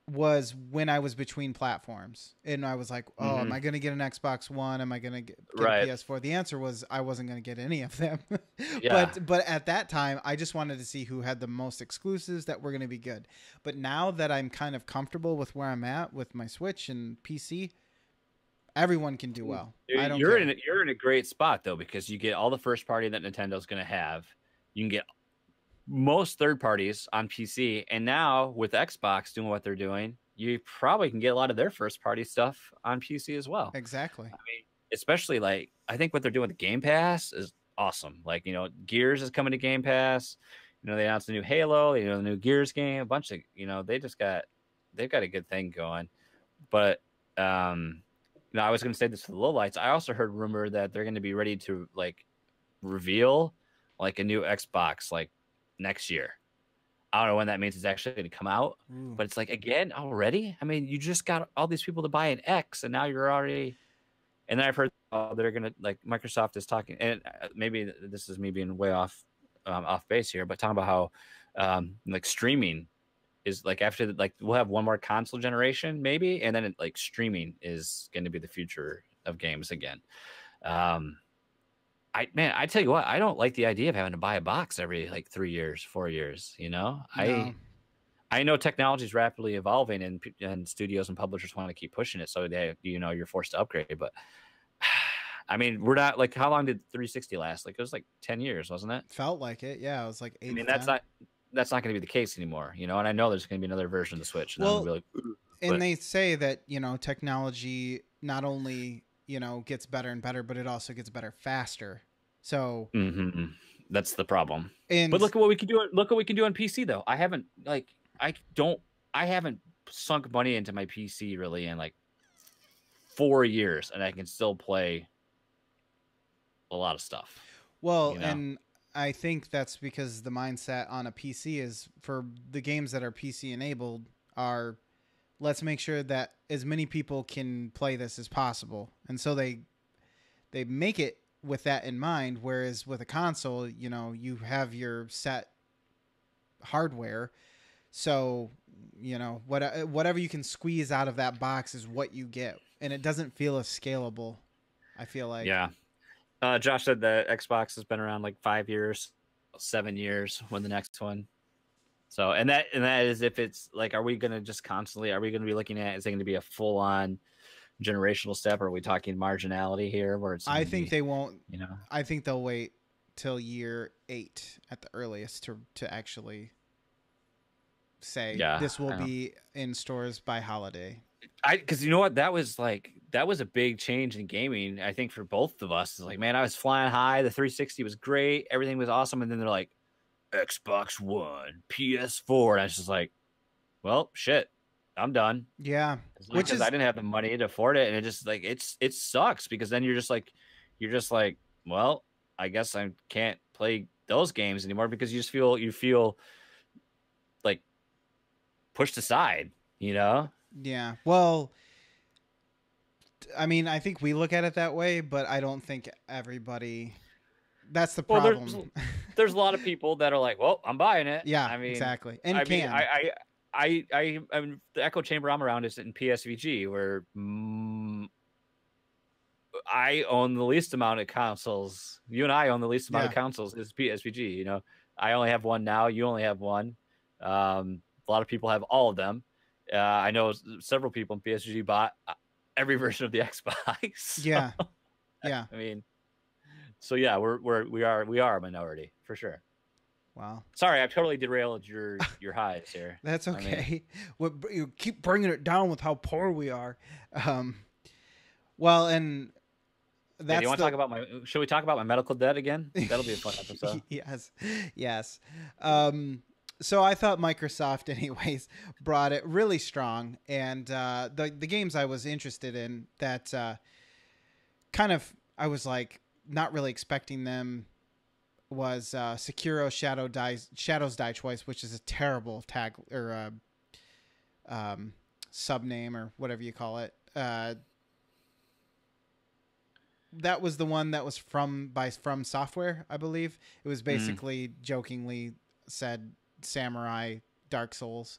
was when I was between platforms and I was like, oh, am I going to get an Xbox One? Am I going to get a PS4? The answer was I wasn't going to get any of them. But at that time, I just wanted to see who had the most exclusives that were going to be good. But now that I'm kind of comfortable with where I'm at with my Switch and PC, everyone can do well. You're in a great spot though, because you get all the first party that Nintendo's going to have. You can get most third parties on PC, and now with Xbox doing what they're doing, you probably can get a lot of their first party stuff on PC as well. Exactly. I mean, especially like I think what they're doing with Game Pass is awesome. Like, Gears is coming to Game Pass. They announced a new Halo, the new Gears game, a bunch of, they've got a good thing going. But I was going to say this to the lowlights. I also heard rumor that they're going to be ready to like reveal like a new Xbox like next year. I don't know when that means it's actually going to come out, but it's like, again, already. I mean, you just got all these people to buy an X, and now you're already. And then I've heard they're going to, like, Microsoft is talking, and maybe this is me being way off base here, but talking about how like streaming is like after we'll have one more console generation maybe, and then like streaming is going to be the future of games again. I tell you what, I don't like the idea of having to buy a box every like 3 years, 4 years. No. I know technology is rapidly evolving, and studios and publishers want to keep pushing it, so you're forced to upgrade. But I mean, we're not like, how long did 360 last? Like, it was like 10 years, wasn't it? Felt like it. Yeah, it was like 8 I mean, to 10. that's not going to be the case anymore, you know. And I know there's going to be another version of the Switch, and I'm going to Well, be like, "Ugh," and but they say that, technology not only, gets better and better, but it also gets better faster. So, that's the problem. But and look at what we can do. Look what we can do on PC, though. I haven't sunk money into my PC really in like 4 years, and I can still play a lot of stuff. well, You know? and I think that's because the mindset on a PC is for the games that are PC enabled are let's make sure that as many people can play this as possible. And so they make it with that in mind, whereas with a console, you have your set hardware. So, whatever you can squeeze out of that box is what you get, and it doesn't feel as scalable. I feel like. Yeah. Josh said that Xbox has been around like 5 years, 7 years. When the next one? So, and that is if it's like, are we going to just constantly? Are we going to be looking at? Is it going to be a full on generational step? Or are we talking marginality here, where it's? I think they won't. You know, I think they'll wait till year 8 at the earliest to actually say this will be in stores by holiday. Because you know what, that was a big change in gaming. I think for both of us, it's like, man, I was flying high. The 360 was great, everything was awesome, and then they're like, Xbox One, PS4, and I was just like, well, shit, I'm done. Yeah, because I didn't have the money to afford it, and it just like it sucks because then you're just like, well, I guess I can't play those games anymore because you feel like pushed aside, you know? Yeah. Well, I mean, I think we look at it that way, but I don't think everybody. That's the problem. Well, there's a lot of people that are like, "Well, I'm buying it." Yeah, I mean, exactly. And I mean, the echo chamber I'm around is in PSVG, where I own the least amount of consoles. You and I own the least amount of consoles is PSVG. You know, I only have one now. You only have one. A lot of people have all of them. I know several people in PSVG bought every version of the Xbox. So, yeah. I mean, so yeah, we are a minority for sure. Wow. Sorry, I've totally derailed your highs here. That's okay. You keep bringing it down with how poor we are. Well, and that's. Hey, do you want to talk about should we talk about my medical debt again? That'll be a fun episode. Yes. So I thought Microsoft, anyways, brought it really strong, and the games I was interested in that kind of I was like not really expecting them was Sekiro Shadows Die Twice, which is a terrible tag or sub name or whatever you call it. That was the one that was from Software, I believe. It was basically jokingly said Samurai Dark Souls.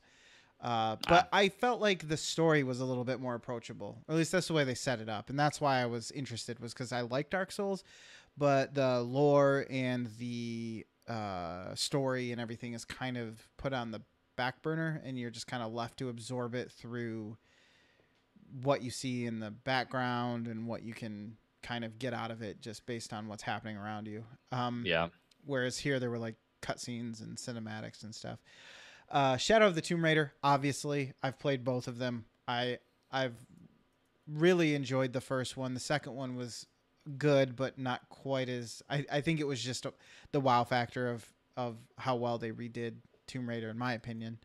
But I felt like the story was a little bit more approachable. Or at least that's the way they set it up. And that's why I was interested, was because I like Dark Souls, but the lore and the story and everything is kind of put on the back burner, and you're just kind of left to absorb it through what you see in the background and what you can kind of get out of it just based on what's happening around you. Whereas here there were like cutscenes and cinematics and stuff. Shadow of the Tomb Raider, obviously, I've played both of them. I've really enjoyed the first one. The second one was good, but not quite as. I think it was just the wow factor of how well they redid Tomb Raider, in my opinion.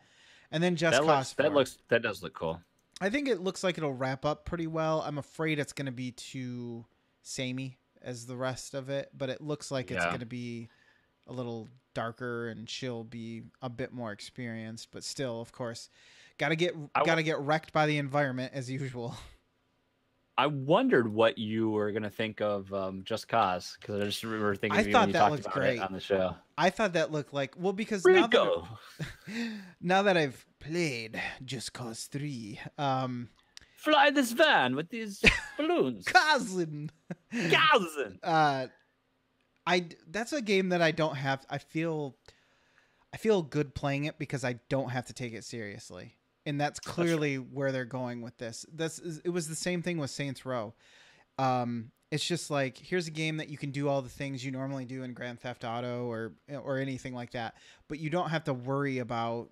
And then Just Cause 4. That does look cool. I think it looks like it'll wrap up pretty well. I'm afraid it's going to be too samey as the rest of it, but it looks like it's going to be a little darker, and she'll be a bit more experienced, but still, of course, gotta get wrecked by the environment as usual. I wondered what you were gonna think of Just Cause, because I just remember thinking. I thought that looked great on the show. I thought that looked like because now that I've played Just Cause 3, fly this van with these balloons, cousin. That's a game that I don't have. I feel good playing it because I don't have to take it seriously, and that's clearly where they're going with this. It was the same thing with Saints Row. it's just like, here's a game that you can do all the things you normally do in Grand Theft Auto or anything like that, but you don't have to worry about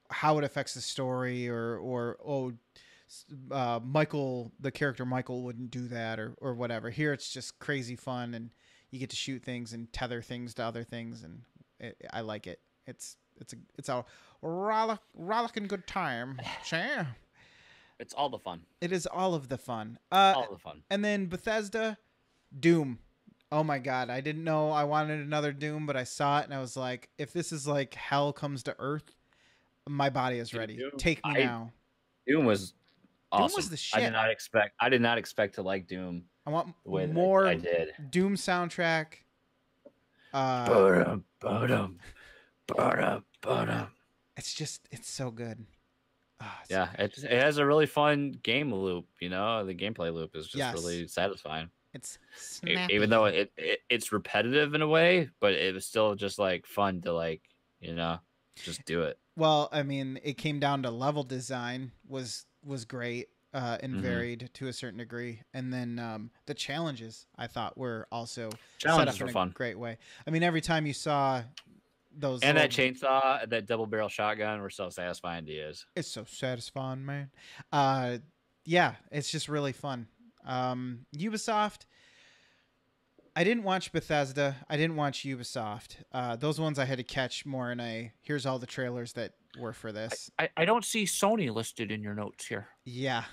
how it affects the story or Michael, the character Michael, wouldn't do that or whatever. Here it's just crazy fun, and you get to shoot things and tether things to other things, and I like it. It's a rollicking good time. Sure. It's all the fun. It is all of the fun. All the fun. And then Bethesda, Doom. Oh my God, I didn't know I wanted another Doom, but I saw it and I was like, if this is like hell comes to earth, my body is ready. Doom, Take me now. Doom was awesome. Doom was the shit. I did not expect to like Doom. I want the way more I did. Doom soundtrack. It's so good. It has a really fun game loop. The gameplay loop is just really satisfying. It's snappy. Even though it's repetitive in a way, but it was still just like fun to just do it. Well, I mean, it came down to level design was great and varied to a certain degree, and then the challenges I thought were also set up in a great way. I mean, every time you saw those that chainsaw, that double barrel shotgun were so satisfying to use. It's so satisfying, man. It's just really fun. Ubisoft. I didn't watch Bethesda. I didn't watch Ubisoft. Those ones I had to catch more in here's all the trailers that were for this. I don't see Sony listed in your notes here. Yeah.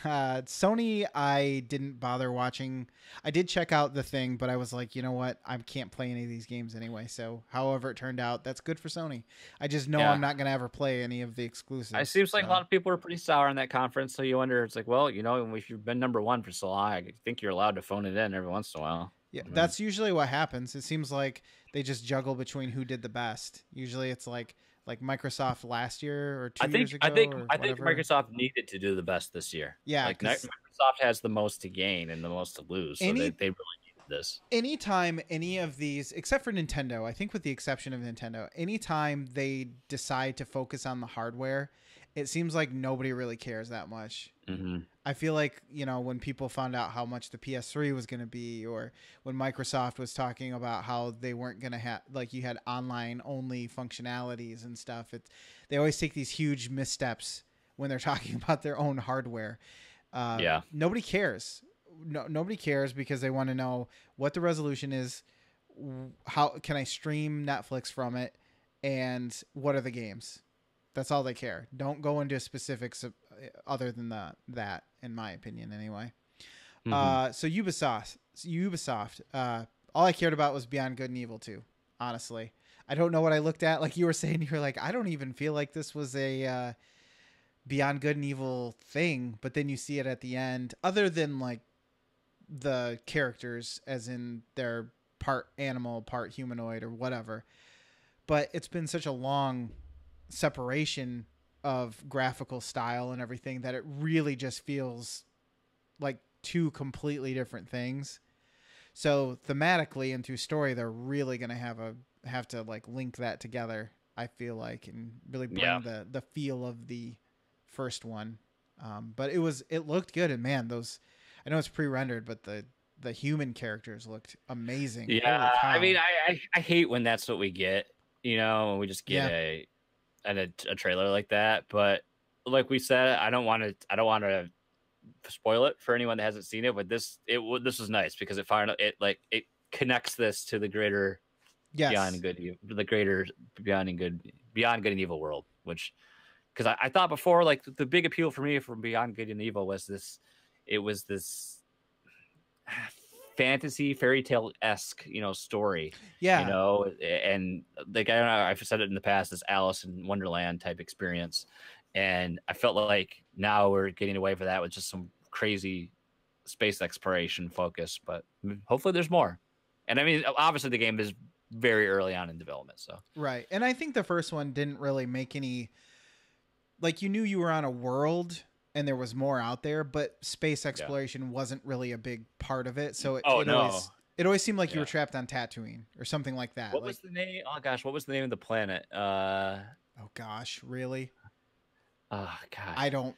Sony, I didn't bother watching. I did check out the thing, but I was like, you know what? I can't play any of these games anyway. So however it turned out, that's good for Sony. I just know I'm not going to ever play any of the exclusives. It seems like a lot of people are pretty sour on that conference. So you wonder, it's like, well, if you've been number one for so long, I think you're allowed to phone it in every once in a while. Yeah, that's usually what happens. It seems like they just juggle between who did the best. Usually it's like Microsoft last year or 2 years ago. I think Microsoft needed to do the best this year. Yeah, Microsoft has the most to gain and the most to lose, so they really needed this. Anytime any of these, except for Nintendo, I think with the exception of Nintendo, anytime they decide to focus on the hardware, it seems like nobody really cares that much. Mm-hmm. I feel like, when people found out how much the PS3 was going to be, or when Microsoft was talking about how they weren't going to have, you had online only functionalities and stuff. They always take these huge missteps when they're talking about their own hardware. Nobody cares. Nobody cares because they want to know what the resolution is, how can I stream Netflix from it, and what are the games. That's all they care. Don't go into specifics other than that, in my opinion, anyway. Mm-hmm. So Ubisoft. All I cared about was Beyond Good and Evil 2. Honestly, I don't know what I looked at. Like you were saying, you were like, I don't even feel like this was a Beyond Good and Evil thing. But then you see it at the end. Other than the characters, as in they're part animal, part humanoid, or whatever. But it's been such a long separation of graphical style and everything that it really just feels like two completely different things. So thematically and through story, they're really going to have to link that together, I feel like, and really bring the feel of the first one. But it looked good, and man, I know it's pre-rendered, but the human characters looked amazing. Yeah, I mean, I hate when that's what we get, when we just get a trailer like that. But like we said, I don't want to spoil it for anyone that hasn't seen it. But this was nice because it connects this to the greater Beyond Good and Evil world. Which, because I thought before, the big appeal for me from Beyond Good and Evil was this. It was this fantasy fairy tale-esque story, and I don't know, I've said it in the past, this Alice in Wonderland type experience, and I felt like now we're getting away from that with just some crazy space exploration focus, but hopefully there's more. And I mean, obviously the game is very early on in development, so right. And I think the first one didn't really make any, you knew you were on a world and there was more out there, but space exploration wasn't really a big part of it. So it always seemed like you were trapped on Tatooine or something like that. What was the name? Oh gosh, what was the name of the planet? Oh gosh, really? Oh gosh, I don't.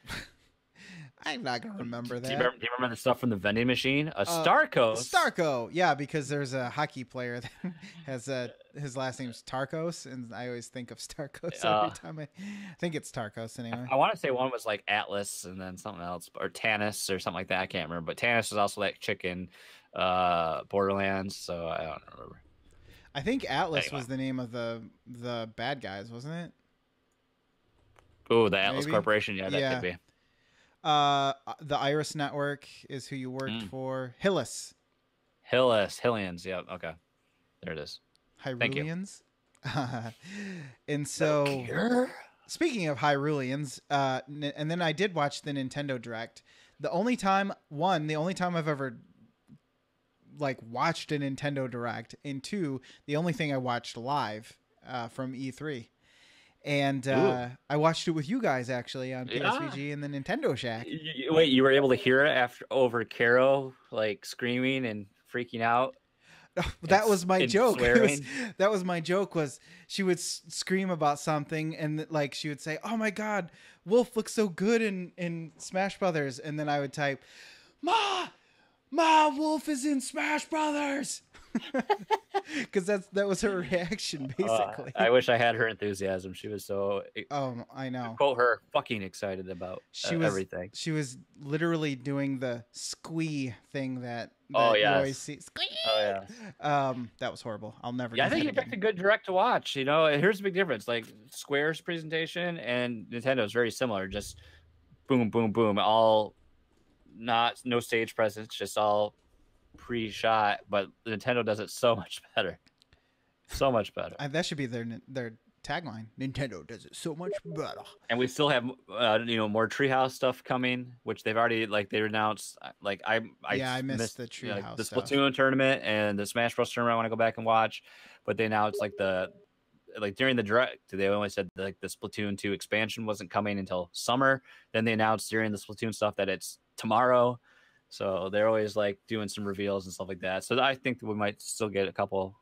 I'm not gonna remember Do you that. remember, the stuff from the vending machine? A Starkos. Starco, yeah, because there's a hockey player that has his last name's Tarkos, and I always think of Starkos every time I think it's Tarkos anyway. I want to say one was like Atlas and then something else, or Tanis or something like that. I can't remember. But Tanis is also that chicken Borderlands, so I don't remember. I think Atlas was the name of the bad guys, wasn't it? Oh, the Atlas Maybe? Corporation. Yeah, that could be. The Iris Network is who you worked for. Hillis. Hillians. Yeah, okay. There it is. Hyruleans. And so, speaking of Hyruleans, and then I did watch the Nintendo Direct. The only time I've ever like watched a Nintendo Direct, and two, the only thing I watched live from E3. And I watched it with you guys actually on PSVG and the Nintendo Shack. Wait, you were able to hear it over Caro like screaming and freaking out? That was my joke. That was my joke. Was she would scream about something and like she would say, "Oh my God, Wolf looks so good in Smash Brothers," and then I would type, "Ma, Wolf is in Smash Brothers." Because that was her reaction basically. I wish I had her enthusiasm. She was so. I know. Quote her, fucking excited about everything. She was literally doing the squee thing that you always see. Squee! Oh yeah. That was horrible. I'll never. Yeah, I think you picked a good direct to watch. You know, here's the big difference. Like Square's presentation and Nintendo's very similar. Just boom, boom, boom. All no stage presence. Just all pre-shot, but Nintendo does it so much better. So much better. That should be their tagline. Nintendo does it so much better. And we still have more Treehouse stuff coming, which they've already they announced. Like I missed the Treehouse the stuff. Splatoon tournament and the Smash Bros tournament. I want to go back and watch, but they announced during the direct, they only said the Splatoon 2 expansion wasn't coming until summer. Then they announced during the Splatoon stuff that it's tomorrow. So they're always doing some reveals and stuff like that. So I think that we might still get a couple,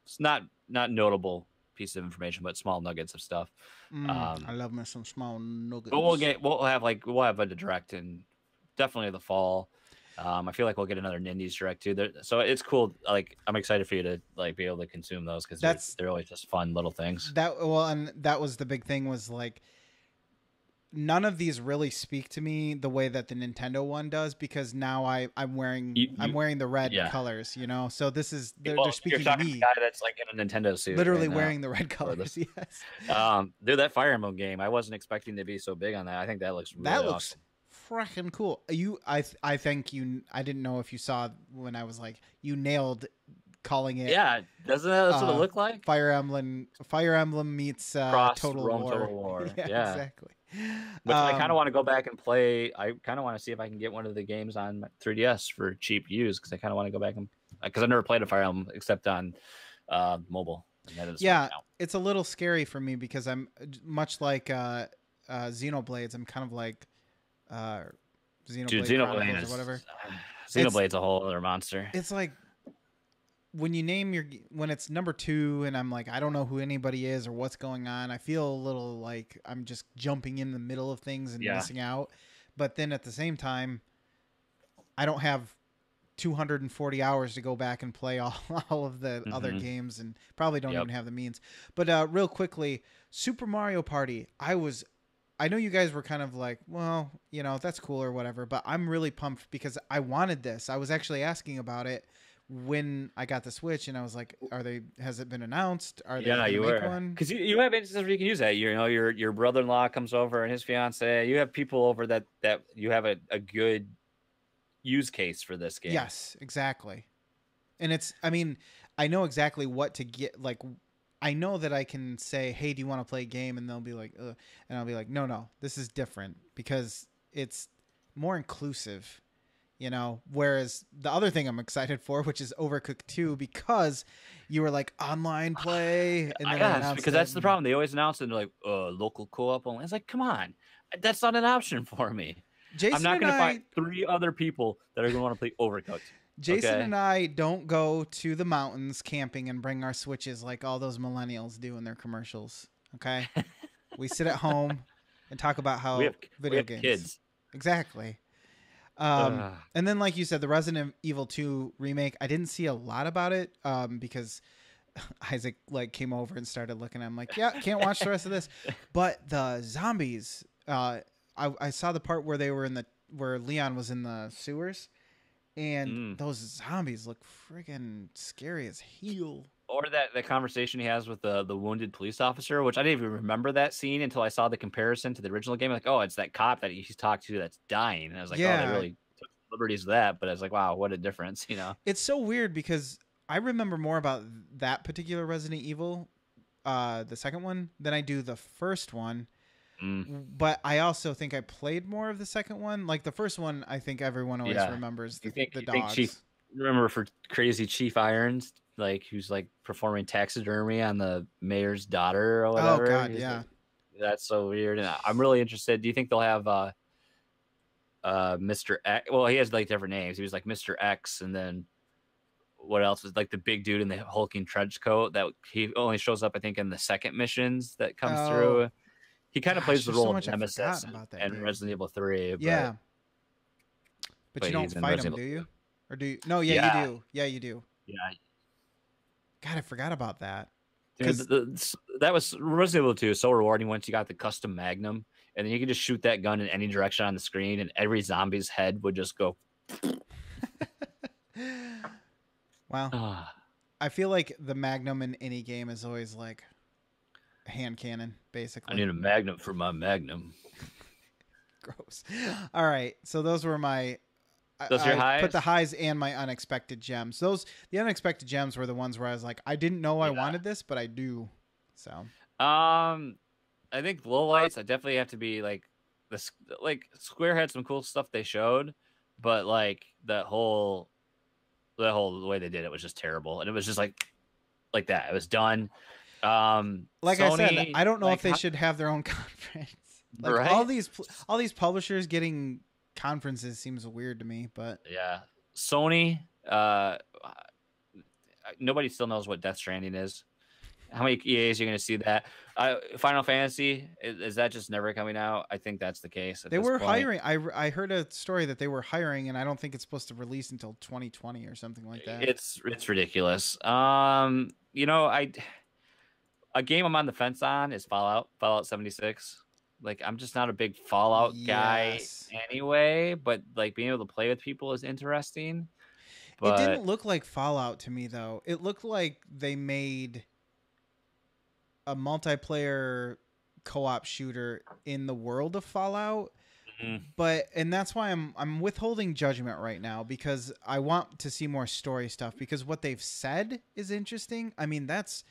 it's not notable pieces of information, but small nuggets of stuff. I love me some small nuggets. But we'll have a direct in definitely the fall. I feel like we'll get another Nindies direct too. So it's cool. I'm excited for you to be able to consume those because they're always just fun little things. And that was the big thing was none of these really speak to me the way that the Nintendo one does because now I'm wearing the red colors, So this is they're speaking to me. The guy that's in a Nintendo suit, literally wearing the red colors. Yes. Dude, that Fire Emblem game, I wasn't expecting to be so big on that. I think that looks really awesome. Freaking cool. I think I didn't know if you saw when I was you nailed calling it. Yeah, doesn't that's what it look like? Fire Emblem meets Total War. Yeah, exactly. Which I kind of want to go back and play. I kind of want to see if I can get one of the games on 3DS for cheap use because I kind of want to go back and because I've never played a Fire Emblem except on mobile. It's a little scary for me because I'm much like Xenoblades. I'm kind of like Xenoblade or whatever. Xenoblade's a whole other monster. It's when you name when it's number 2 and I'm I don't know who anybody is or what's going on, I feel a little like I'm just jumping in the middle of things and missing out. But then at the same time, I don't have 240 hours to go back and play all of the other games and probably don't even have the means. But real quickly, Super Mario Party, I know you guys were kind of well, that's cool or whatever, but I'm really pumped because I wanted this. I was actually asking about it when I got the Switch, and I was like, has it been announced? Are they you were one? Because you have instances where you can use that. Your brother-in-law comes over and his fiance. You have people over that you have a good use case for this game. Yes, exactly. And I know exactly what to get. I know that I can say, "Hey, do you want to play a game?" And they'll be like, "Ugh," and I'll be like, "No, this is different because it's more inclusive." Whereas the other thing I'm excited for, which is Overcooked 2, because you were online play. And then because that's the problem. They always announce it and they're local co-op only. It's come on. That's not an option for me. I'm not going to find 3 other people that are going to want to play Overcooked. Jason and I don't go to the mountains camping and bring our Switches like all those millennials do in their commercials. Okay. We sit at home and talk about how we have games. Kids. exactly. Ugh. And then, like you said, the Resident Evil 2 remake, I didn't see a lot about it because Isaac like came over and started looking. I'm like, yeah, can't watch the rest of this. But the zombies, I saw the part where they were where Leon was in the sewers, and those zombies look friggin' scary as hell. Or that conversation he has with the wounded police officer, which I didn't even remember that scene until I saw the comparison to the original game. Like, oh, it's that cop that he's talked to that's dying. And I was like, oh, they really took liberties with that. But I was like, wow, what a difference, you know? It's so weird because I remember more about that particular Resident Evil, the second one, than I do the first one. But I also think I played more of the second one. Like the first one, I think everyone always remembers the dogs. Think Chief, remember for crazy Chief Irons, like who's like performing taxidermy on the mayor's daughter or whatever? Oh God, yeah. Like, that's so weird. And I'm really interested. Do you think they'll have Mr. X? Well, he has like different names. He was like Mr. X, and then what else is like the big dude in the hulking trench coat that he only shows up, I think, in the second missions that comes through. He kind of plays the role of Nemesis and Resident Evil 3. But, yeah. But you don't fight him, do you? Or do you? No, yeah, you do. Yeah, you do. Yeah. God, I forgot about that. That was Resident Evil 2 so rewarding once you got the custom Magnum, and then you could just shoot that gun in any direction on the screen, and every zombie's head would just go. Wow. I feel like the Magnum in any game is always like hand cannon, basically. I need a Magnum for my Magnum. Gross. All right, so those were my. Those are your highs? Put the highs and my unexpected gems. The unexpected gems were the ones where I was like, I didn't know I wanted this, but I do. So. I think lowlights. I definitely have to be like Square had some cool stuff they showed, but like the whole way they did it was just terrible, and it was just like that. It was done. Like Sony, I said, I don't know if they should have their own conference. Like right? all these publishers getting conferences seems weird to me, but yeah, Sony. Nobody still knows what Death Stranding is. How many EAs are you going to see that? Final Fantasy, is that just never coming out? I think that's the case. They were hiring. I heard a story that they were hiring, and I don't think it's supposed to release until 2020 or something like that. It's ridiculous. A game I'm on the fence on is Fallout 76. Like, I'm just not a big Fallout guy anyway, but like being able to play with people is interesting. But... It didn't look like Fallout to me, though. It looked like they made a multiplayer co-op shooter in the world of Fallout. And that's why I'm withholding judgment right now, because I want to see more story stuff, because what they've said is interesting. I mean, that's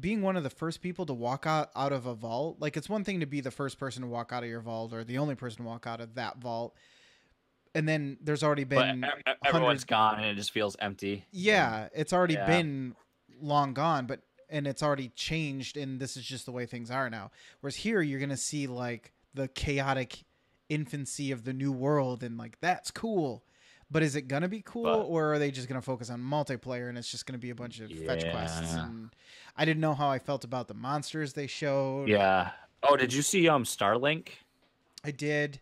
being one of the first people to walk out of a vault. Like, it's one thing to be the first person to walk out of your vault, or the only person to walk out of that vault, and then there's already been everyone's gone and it just feels empty. Yeah, it's already been long gone, and it's already changed, and this is just the way things are now. Whereas here, you're gonna see like the chaotic infancy of the new world, and like that's cool. But is it gonna be cool, or are they just gonna focus on multiplayer and it's just gonna be a bunch of fetch quests? And I didn't know how I felt about the monsters they showed. Yeah. Oh, did you see Starlink? I did.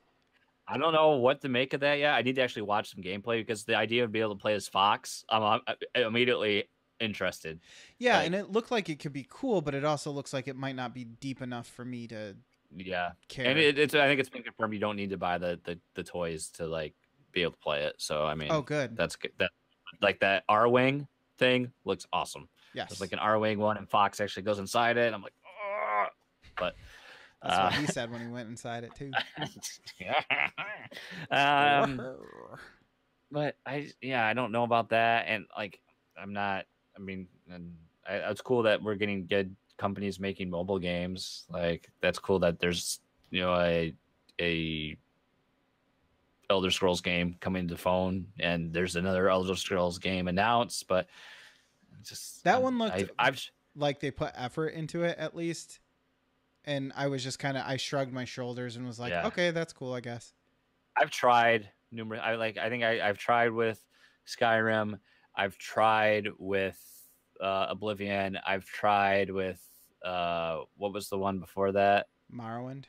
I don't know what to make of that yet. I need to actually watch some gameplay, because the idea of being able to play as Fox, I'm immediately interested. Yeah, and it looked like it could be cool, but it also looks like it might not be deep enough for me to care. And I think it's been confirmed you don't need to buy the toys to like be able to play it. So I mean, oh, good. That's good. That like that R-Wing thing looks awesome. Yes, there's like an R-Wing one, and Fox actually goes inside it. I'm like, oh! But that's what he said when he went inside it too. But I don't know about that, and like I'm not. I mean, it's cool that we're getting good companies making mobile games. Like that's cool that there's a Elder Scrolls game coming to phone, and there's another Elder Scrolls game announced, but just that one looked like they put effort into it at least, and I was just I shrugged my shoulders and was like, okay, that's cool, I guess. I've tried numerous. I've tried with Skyrim. I've tried with Oblivion. I've tried with what was the one before that? Morrowind.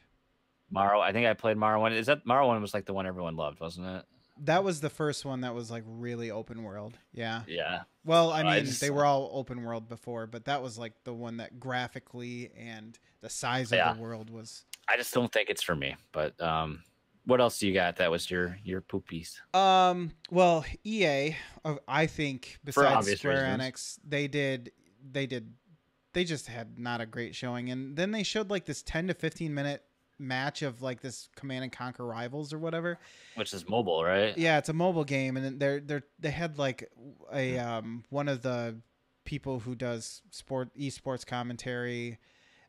Morrow. I think I played Morrow 1. Is that Morrow 1 was like the one everyone loved, wasn't it? That was the first one that was like really open world. Yeah. Yeah. Well, I mean, they were all open world before, but that was like the one that graphically and the size of the world was. I just don't think it's for me. But what else do you got? That was your poopies. Well, EA, I think besides Square reasons. Enix, they just had not a great showing, and then they showed like this 10 to 15 minute match of like this Command and Conquer Rivals or whatever, which is mobile, right? Yeah, it's a mobile game, and they had like a one of the people who does esports commentary,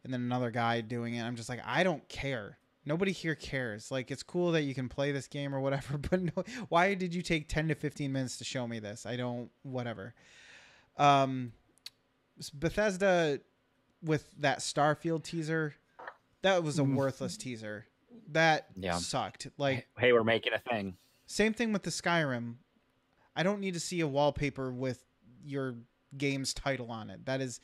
and then another guy doing it. I'm just like, I don't care. Nobody here cares. Like, it's cool that you can play this game or whatever, but no, why did you take 10 to 15 minutes to show me this? I don't, whatever. Bethesda with that Starfield teaser, that was a worthless teaser. That sucked. Like, hey, we're making a thing. Same thing with the Skyrim. I don't need to see a wallpaper with your game's title on it. That is,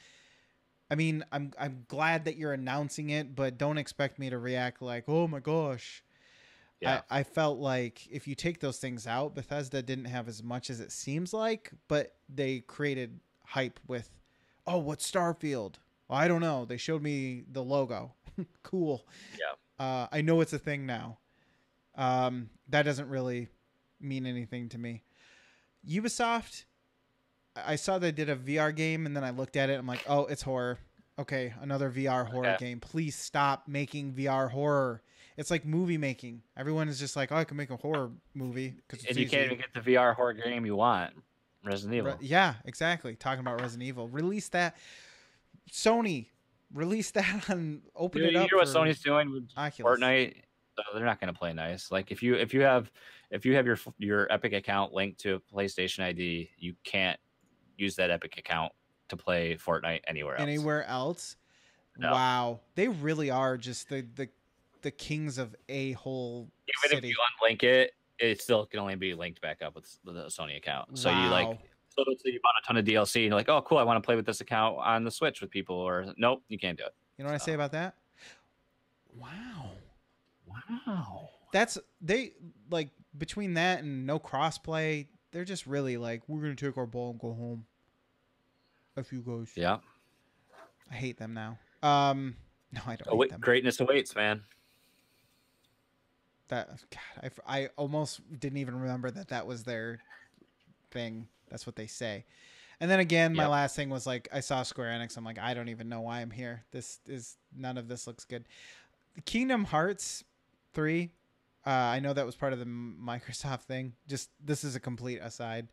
I mean, I'm glad that you're announcing it, but don't expect me to react like, oh my gosh. Yeah. I felt like if you take those things out, Bethesda didn't have as much as it seems like, but they created hype with, oh, what's Starfield? Well, I don't know. They showed me the logo. Cool. Yeah. I know it's a thing now. That doesn't really mean anything to me. Ubisoft, I saw they did a VR game, and then I looked at it. I'm like, oh, it's horror. Okay, another VR horror game. Please stop making VR horror. It's like movie making. Everyone is just like, oh, I can make a horror movie. And you can't even get the VR horror game you want. Resident Evil. Yeah, exactly. Talking about Resident Evil. Release that. Sony, release that and open it up. You hear what Sony's doing with Oculus. Fortnite? They're not going to play nice. Like if you have your Epic account linked to a PlayStation ID, you can't use that Epic account to play Fortnite anywhere else. No. Wow, they really are just the kings of a whole Even city. if you unlink it, it still can only be linked back up with the Sony account. So you like. So let's say you bought a ton of DLC and you're like, oh, cool, I want to play with this account on the Switch with people, or nope, you can't do it. You know what I say about that? Wow. That's they like between that and no crossplay, they're just really like, we're gonna take our ball and go home. If you guys. Yeah. I hate them now. No, I don't hate them. Greatness awaits, man. God, I almost didn't even remember that was their thing. That's what they say. And then again, my last thing was like, I saw Square Enix. I'm like, I don't even know why I'm here. None of this looks good. Kingdom Hearts 3. I know that was part of the Microsoft thing. Just, this is a complete aside.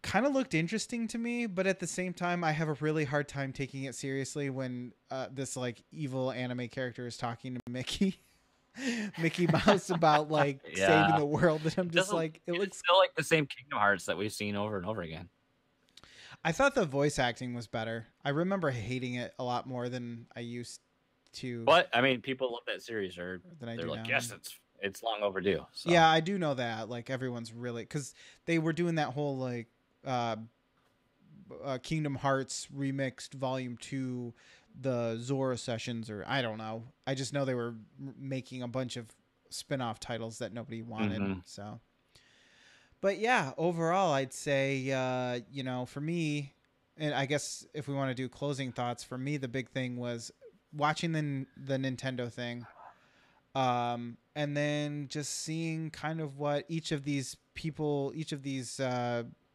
Kind of looked interesting to me, but at the same time, I have a really hard time taking it seriously when this like evil anime character is talking to Mickey Mouse about like saving the world, and I'm just like, it looks still like the same Kingdom Hearts that we've seen over and over again. I thought the voice acting was better. I remember hating it a lot more than I used to. But I mean, people love that series, or they're like, yes, it's long overdue. So. Yeah, I do know that. Like, everyone's really, because they were doing that whole like Kingdom Hearts remixed Volume 2. The Zora sessions, or I don't know. I just know they were making a bunch of spin-off titles that nobody wanted. So, but yeah, overall, I'd say, for me, and I guess if we want to do closing thoughts, for me, the big thing was watching the Nintendo thing, and then just seeing kind of what each of these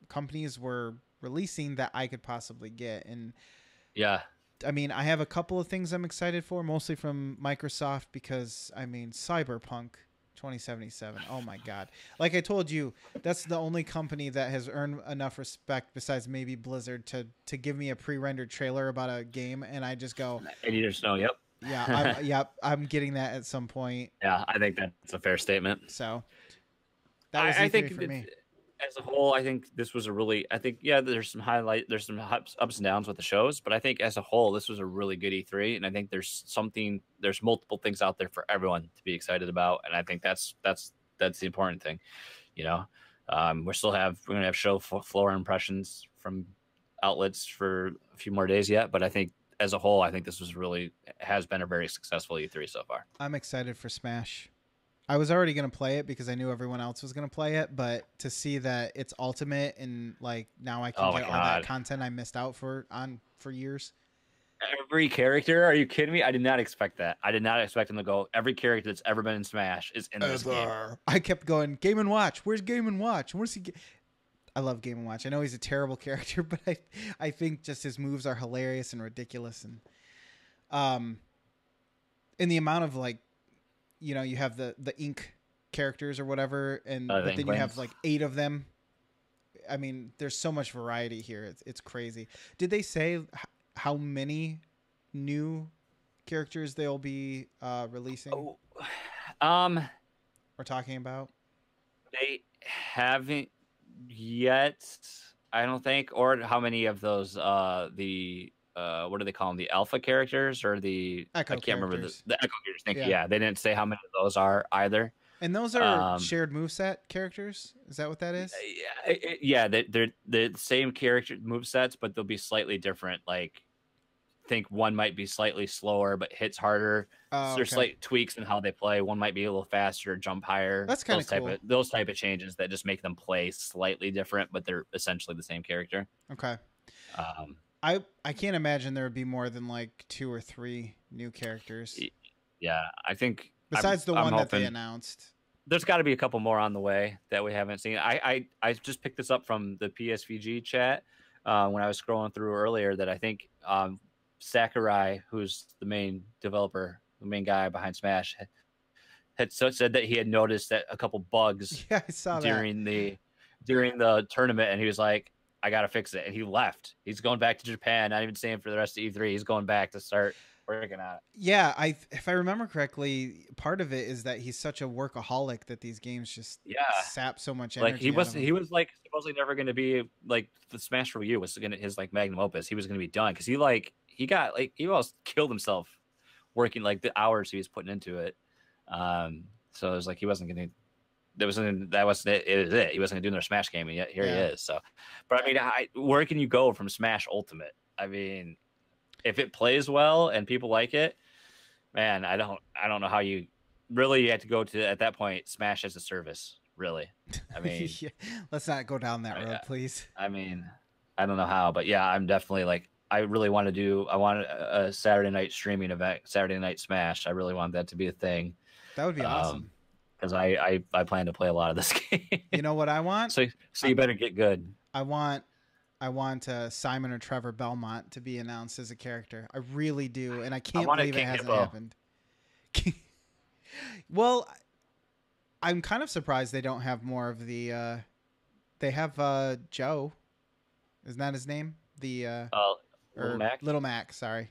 companies were releasing that I could possibly get. And yeah. I mean, I have a couple of things I'm excited for, mostly from Microsoft, because, I mean, Cyberpunk 2077. Oh, my God. Like I told you, that's the only company that has earned enough respect, besides maybe Blizzard, to give me a pre-rendered trailer about a game, and I just go... 80 Snow, yep. Yeah, I'm getting that at some point. Yeah, I think that's a fair statement. So, that was I think for me. As a whole, I think this was there's some ups and downs with the shows, but I think as a whole, this was a really good E3, and I think there's multiple things out there for everyone to be excited about, and I think that's the important thing. You know, we're gonna have show floor impressions from outlets for a few more days yet, but I think as a whole, I think this has been a very successful E3 so far. I'm excited for Smash. I was already going to play it because I knew everyone else was going to play it, but to see that it's ultimate and like now I can Oh my get all that God. content I missed out for years. Every character? Are you kidding me? I did not expect that. I did not expect him to go. Every character that's ever been in Smash is in this game. I kept going, Game & Watch. Where's Game & Watch? Where's he? I love Game & Watch. I know he's a terrible character, but I think just his moves are hilarious and ridiculous, and in the amount of like, you know, you have the ink characters or whatever, and but then you have like 8 of them. I mean, there's so much variety here. It's crazy. Did they say how many new characters they'll be releasing? Or talking about? They haven't yet, I don't think. Or how many of those what do they call them? The alpha characters or the Echo I can't remember the echo characters. Thank you. Yeah, they didn't say how many of those are either. And those are shared moveset characters? Is that what that is? Yeah, they're the same character movesets, but they'll be slightly different. Like, I think one might be slightly slower but hits harder. So there's slight tweaks in how they play. One might be a little faster, jump higher. That's kind of cool. Those type of changes that just make them play slightly different, but they're essentially the same character. Okay. I can't imagine there would be more than like 2 or 3 new characters. Yeah, I think besides the one that they announced, there's got to be a couple more on the way that we haven't seen. I just picked this up from the PSVG chat when I was scrolling through earlier that I think Sakurai, who's the main developer, the main guy behind Smash, had said that he had noticed that a couple bugs I saw during the tournament, and he was like, I gotta fix it, and he left. He's going back to Japan, not even staying for the rest of E3. He's going back to start working on it. Yeah, if I remember correctly, part of it is that he's such a workaholic that these games just sap so much energy. Like he was like supposedly never going to be like the Smash for Wii U was gonna his like magnum opus. He was going to be done because he almost killed himself working like the hours he was putting into it. So it was like he wasn't going to. That wasn't it. He wasn't gonna do another Smash game, and yet here he is. So, but I mean, where can you go from Smash Ultimate? I mean, if it plays well and people like it, man, I don't know how you have to go to at that point Smash as a service. Really, I mean, let's not go down that road, please. I mean, I don't know how, but yeah, I'm definitely like I want a Saturday night streaming event, Saturday Night Smash. I really want that to be a thing. That would be awesome. Because I plan to play a lot of this game. You know what I want? So you better get good. I want Simon or Trevor Belmont to be announced as a character. I really do, and I can't believe it hasn't happened. Well, I'm kind of surprised they don't have more of the. They have Joe. Isn't that his name? The Little Mac. Little Mac. Sorry.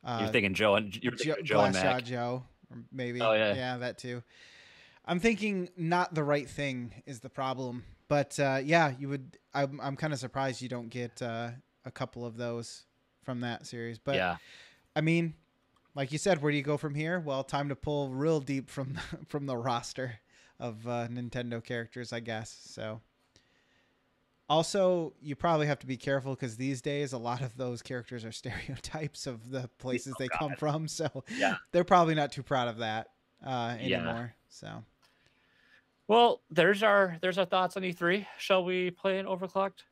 You're thinking Joe and Joe and Mac. Joe, or maybe. Oh yeah. Yeah, that too. I'm thinking not the right thing is the problem, but yeah, you would. I'm kind of surprised you don't get a couple of those from that series. But yeah, I mean, like you said, where do you go from here? Well, time to pull real deep from the roster of Nintendo characters, I guess. So, also, you probably have to be careful because these days a lot of those characters are stereotypes of the places they come from. So they're probably not too proud of that anymore. So. Well, there's our thoughts on E3. Shall we play an Overclocked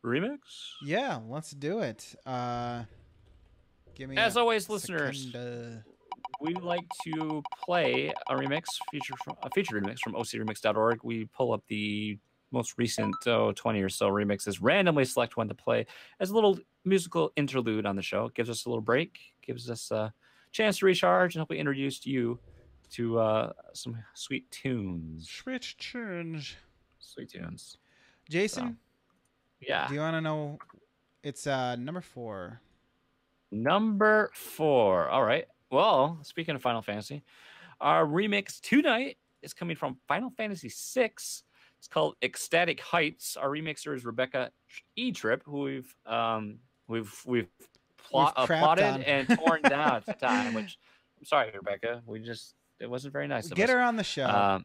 remix? Yeah, let's do it. Give me as always, listeners. We like to play a featured remix from ocremix.org. We pull up the most recent 20 or so remixes, randomly select one to play as a little musical interlude on the show. It gives us a little break, gives us a chance to recharge, and hopefully introduce you to some sweet tunes. Sweet tunes. Jason? So, yeah. Do you want to know? It's number 4. Number 4. All right. Well, speaking of Final Fantasy, our remix tonight is coming from Final Fantasy VI. It's called Ecstatic Heights. Our remixer is Rebecca E-Trip, who we've plotted and torn down at the time, which I'm sorry, Rebecca. It wasn't very nice of us. Get her on the show.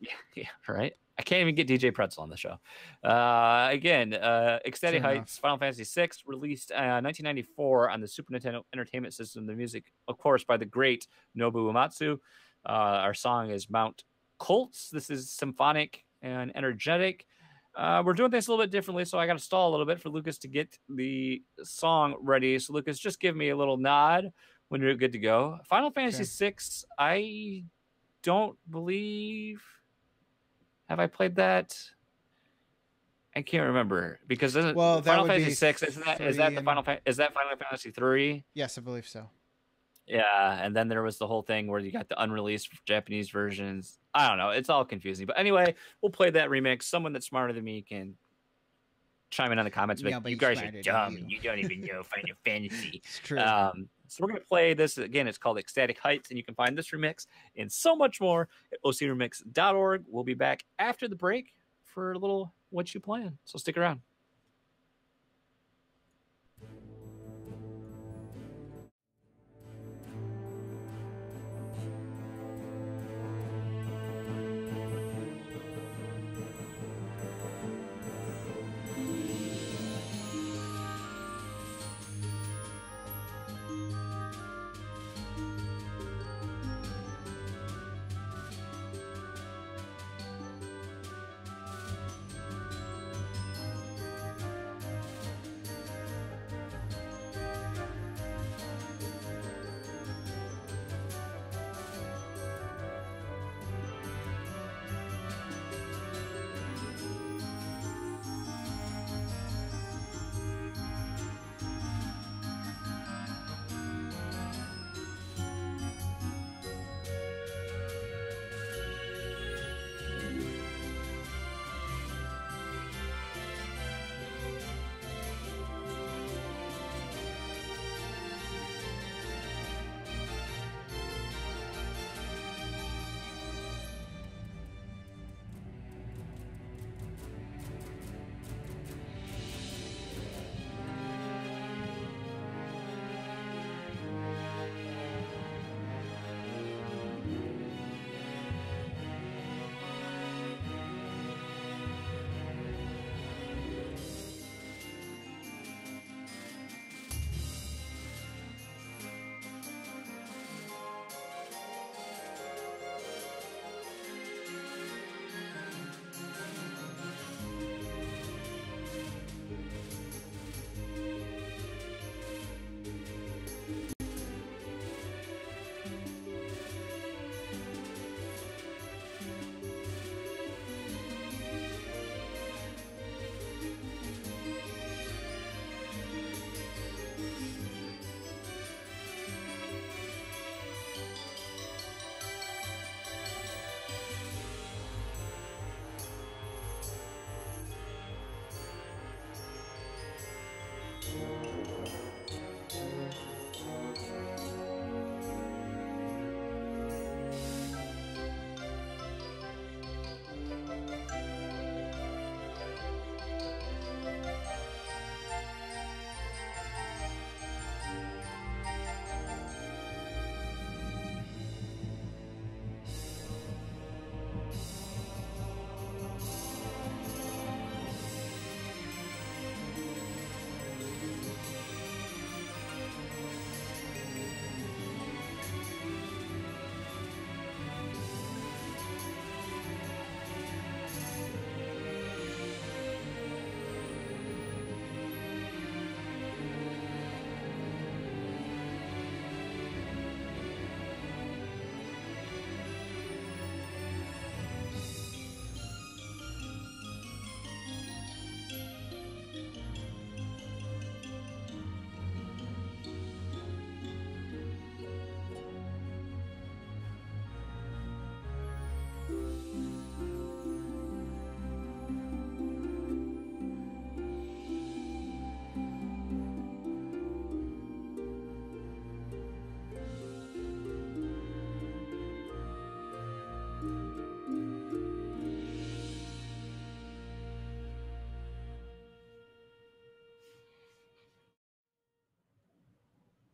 Yeah, right. I can't even get DJ Pretzel on the show. Again, Ecstatic True Heights, enough. Final Fantasy VI, released 1994 on the Super Nintendo Entertainment System. The music, of course, by the great Nobuo Uematsu. Our song is Mount Colts. This is symphonic and energetic. We're doing things a little bit differently, so I got to stall a little bit for Lucas to get the song ready. So, Lucas, just give me a little nod when you're good to go. Final Fantasy VI, I don't believe... Have I played that? I can't remember because Well, that Final would Fantasy be VI is that the Final is that Final Fantasy 3? Yes, I believe so. Yeah, and then there was the whole thing where you got the unreleased Japanese versions. I don't know. It's all confusing. But anyway, we'll play that remix. Someone that's smarter than me can chime in on the comments. Like, you guys are dumb. You don't even know Final Fantasy. It's true. So we're going to play this. Again, it's called Ecstatic Heights, and you can find this remix and so much more at ocremix.org. We'll be back after the break for a little What You Plan. So stick around.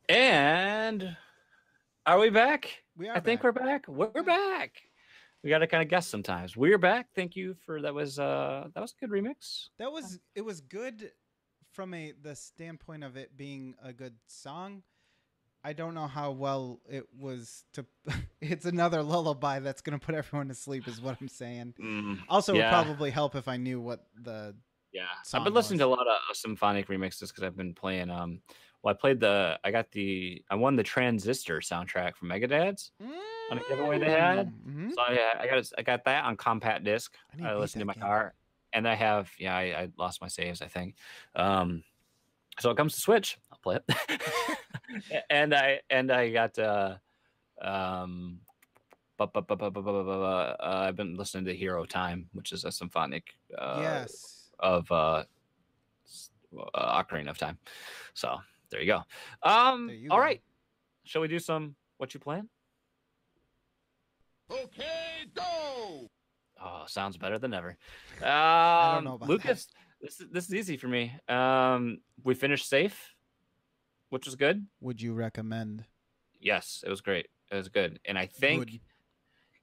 And are we back? We are I think back. we're back. We're back. we got to kind of guess sometimes. We're back. Thank you for that. Was a good remix. It was good from the standpoint of it being a good song. I don't know how well it was to. It's another lullaby that's going to put everyone to sleep, is what I'm saying. Also, it would probably help if I knew what the. Yeah, I've been listening to a lot of symphonic remixes because I've been playing. I won the Transistor soundtrack from Megadads on a giveaway they had. Mm-hmm. So I got that on compact disc. I listened to my car, and I lost my saves, I think. So it comes to Switch, I'll play it. and I got I've been listening to Hero Time, which is a symphonic of Ocarina of Time. So there you go. All right. Shall we do some What You Plan? Okay, go. Oh, sounds better than ever. I don't know about Lucas, this is easy for me. We finished safe, which was good. Would you recommend? Yes, it was great. It was good. And I think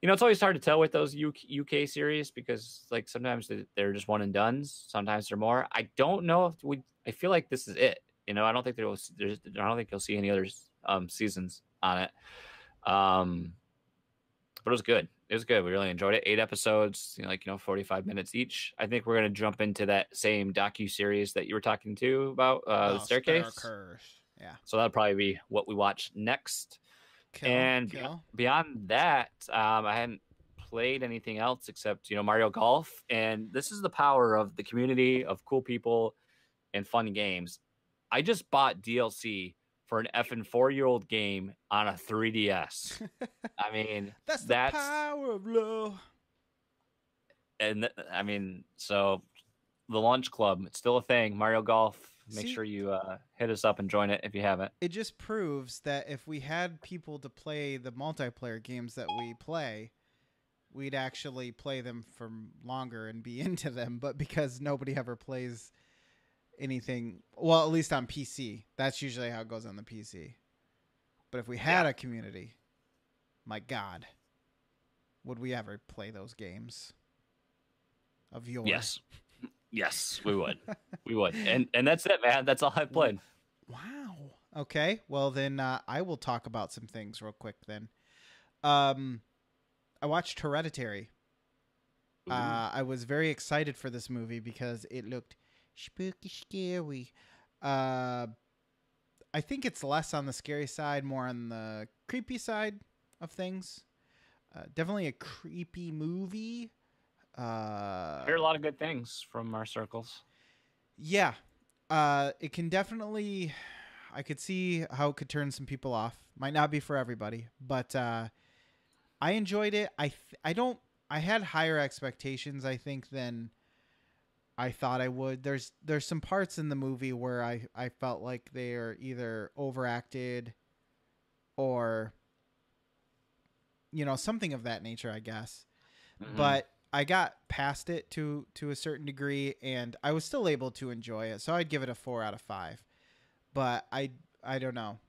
it's always hard to tell with those UK series because like sometimes they're just one and dones. Sometimes they're more. I don't know if I feel like this is it. I don't think I don't think you'll see any other seasons on it. But it was good. It was good. We really enjoyed it. 8 episodes, 45 minutes each. I think we're gonna jump into that same docu-series that you were talking to about the staircase. Yeah. So that'll probably be what we watch next. Beyond that, I hadn't played anything else except Mario Golf, and this is the power of the community of cool people and fun games. I just bought DLC for an effing 4-year-old game on a 3DS. I mean, that's the power of love. And so the Launch Club, it's still a thing. Mario Golf. Make sure you hit us up and join it if you haven't. It just proves that if we had people to play the multiplayer games that we play, we'd actually play them for longer and be into them. But because nobody ever plays anything, well, at least on PC, that's usually how it goes on the PC. But if we had a community, my God, would we ever play those games of yours? Yes, we would. We would. And that's it, man. That's all I've played. Wow. Okay. Well, then I will talk about some things real quick then. I watched Hereditary. I was very excited for this movie because it looked spooky, scary. I think it's less on the scary side, more on the creepy side of things. Definitely a creepy movie. I hear a lot of good things from our circles. Yeah. It can definitely, I could see how it could turn some people off. Might not be for everybody, but I enjoyed it. I had higher expectations, I think, than I thought I would. There's some parts in the movie where I felt like they're either overacted or something of that nature, I guess. Mm-hmm. But I got past it to a certain degree, and I was still able to enjoy it. So I'd give it a 4 out of 5. But I don't know.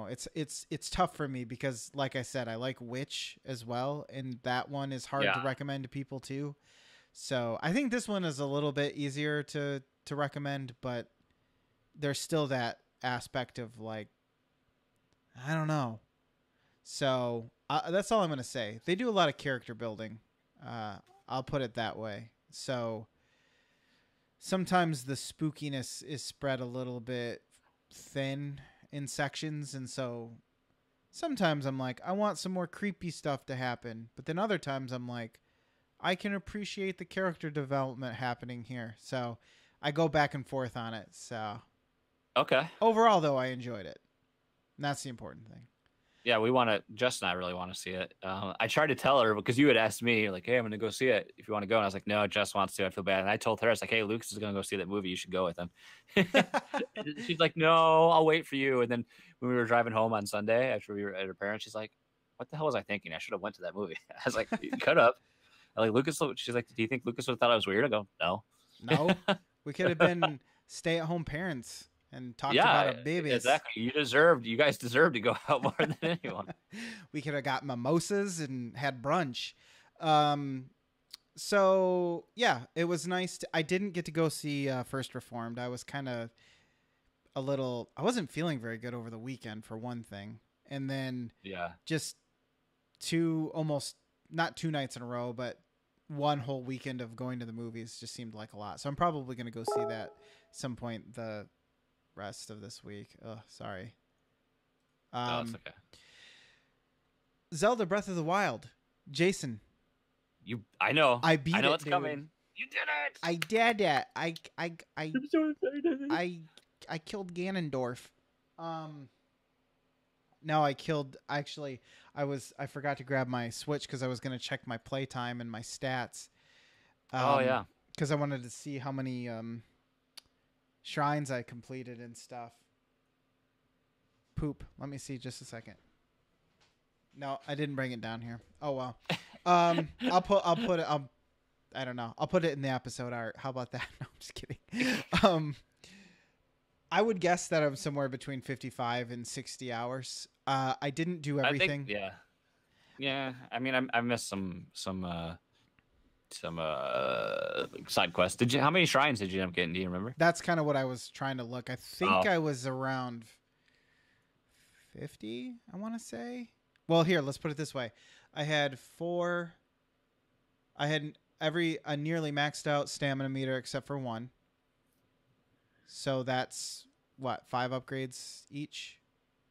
It's tough for me because, like I said, I like Witch as well, and that one is hard to recommend to people too. So I think this one is a little bit easier to recommend, but there's still that aspect of like, I don't know. So that's all I'm going to say. They do a lot of character building. I'll put it that way. So sometimes the spookiness is spread a little bit thin in sections. And so sometimes I'm like, I want some more creepy stuff to happen. But then other times I'm like, I can appreciate the character development happening here. So I go back and forth on it. So okay. Overall, though, I enjoyed it. And that's the important thing. Yeah, Jess and I really want to see it. I tried to tell her because you had asked me, like, hey, I'm going to go see it if you want to go. And I was like, no, Jess wants to. I feel bad. And I told her, I was like, hey, Lucas is going to go see that movie. You should go with him. She's like, no, I'll wait for you. And then when we were driving home on Sunday after we were at her parents', she's like, what the hell was I thinking? I should have went to that movie. I was like, you could have. Like, Lucas, she's like, do you think Lucas would have thought I was weird? I go, no. No. We could have been stay-at-home parents and talked about our babies. Exactly. You guys deserve to go out more than anyone. We could have got mimosas and had brunch. So yeah, it was nice. I didn't get to go see First Reformed. I was kind of I wasn't feeling very good over the weekend for one thing. And then Yeah. just not 2 nights in a row, but one whole weekend of going to the movies just seemed like a lot. So I'm probably going to go see that some point the rest of this week. Oh, sorry. No, that's okay. Zelda Breath of the Wild. Jason. I know. I beat it. I know it's dude. coming. You did it. I did it. I'm so excited. I killed Ganondorf. No, I forgot to grab my Switch because I was going to check my playtime and my stats. Oh yeah. Because I wanted to see how many shrines I completed and stuff. Poop. Let me see just a second. No, I didn't bring it down here. Oh well. I'll put it. I don't know. I'll put it in the episode art. How about that? No, I'm just kidding. I would guess that I'm somewhere between 55 and 60 hours. I didn't do everything. Yeah. I mean, I missed some side quests. How many shrines did you end up getting? Do you remember? That's kind of what I was trying to look. I think I was around 50, I want to say. Well, here, let's put it this way. I had a nearly maxed out stamina meter except for one. So that's what, 5 upgrades each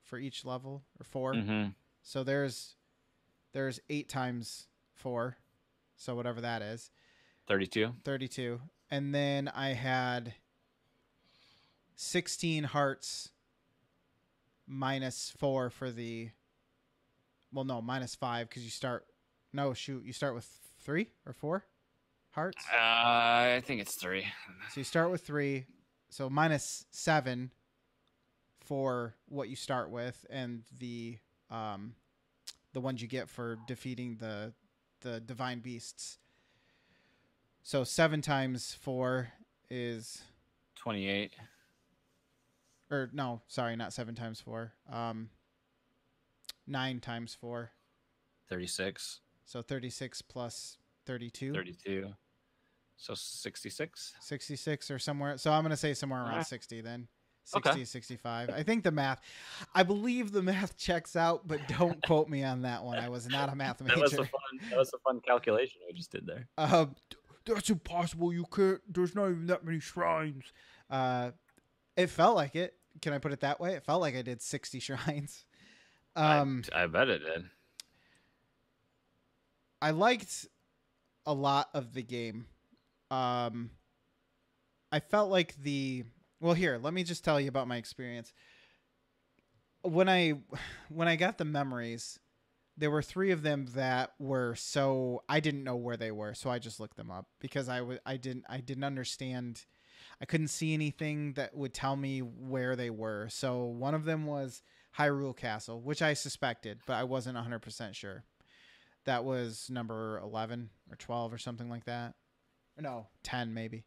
for each level, or 4. Mm-hmm. So there's 8 times 4. So whatever that is. 32. And then I had 16 hearts minus 4 for the, well, no, minus 5 because you start with 3 or 4 hearts. I think it's 3. So you start with 3. So minus 7 for what you start with, and the ones you get for defeating the divine beasts. So 7 times 4 is 28. Or no, sorry, not 7 times 4. 9 times 4. 36. So 36 plus 32. 32. So 66? 66 or somewhere. So I'm going to say somewhere around 60 then. 60, Okay. 65. I believe the math checks out, but don't quote me on that one. I was not a math major. That was a fun calculation I just did there. That's impossible. You can't. There's not even that many shrines. It felt like it. Can I put it that way? It felt like I did 60 shrines. I bet it did. I liked a lot of the game. I felt like well, here, let me just tell you about my experience. When I got the memories, there were 3 of them that were I didn't know where they were, so I just looked them up because I didn't understand. I couldn't see anything that would tell me where they were. So one of them was Hyrule Castle, which I suspected, but I wasn't 100% sure. That was number 11 or 12 or something like that. No, 10 maybe.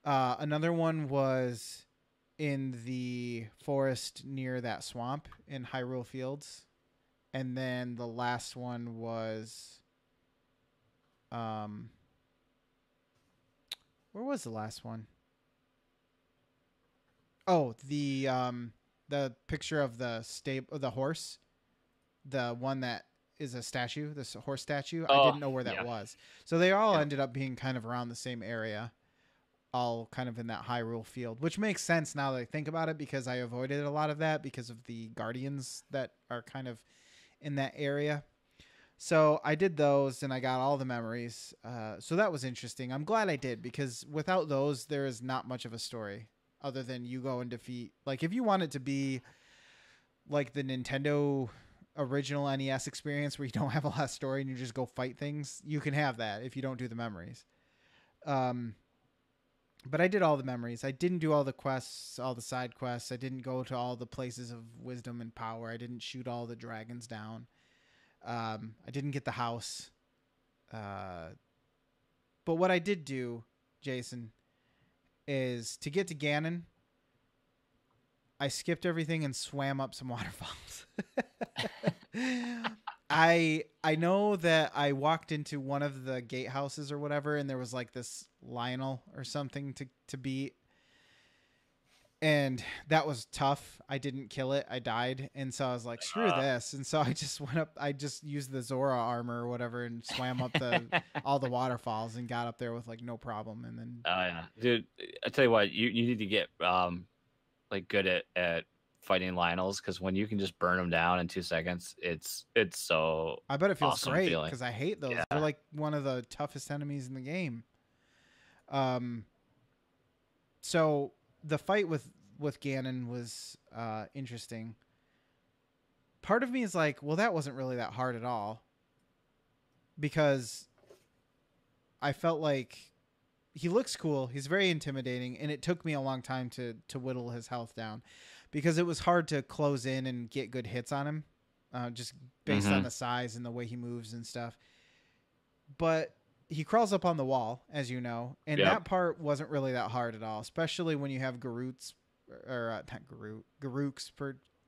Another one was in the forest near that swamp in Hyrule Fields. And then the last one was... where was the last one? Oh, the picture of the horse. The one that is a statue, this horse statue. I didn't know where that was. So they all ended up being kind of around the same area, all kind of in that Hyrule field, which makes sense now that I think about it because I avoided a lot of that because of the guardians that are kind of in that area. So I did those and I got all the memories. So that was interesting. I'm glad I did because without those, there is not much of a story other than you go and defeat. Like if you want it to be like the Nintendo original NES experience where you don't have a lot of story and you just go fight things, you can have that if you don't do the memories. But I did all the memories. I didn't do all the quests, all the side quests. I didn't go to all the places of wisdom and power. I didn't shoot all the dragons down. I didn't get the house. But what I did do, Jason, is to get to Ganon, I skipped everything and swam up some waterfalls. I know that I walked into one of the gatehouses or whatever, and there was like this Lionel or something to beat, and that was tough. I didn't kill it. I died, and so I was like, screw this. And so I just went up. I just used the Zora armor or whatever and swam up all the waterfalls and got up there with like no problem. And then yeah, dude, I tell you what, you need to get like good at fighting Lionels, because when you can just burn them down in 2 seconds, it's so I bet it feels awesome great feeling. because I hate those. Yeah. They're like one of the toughest enemies in the game. So the fight with Ganon was interesting. Part of me is like, well, that wasn't really that hard at all, because I felt like he looks cool. He's very intimidating, and it took me a long time to whittle his health down, because it was hard to close in and get good hits on him, just based on the size and the way he moves and stuff. But he crawls up on the wall, as you know, and that part wasn't really that hard at all, especially when you have Garoots, or not Garoots,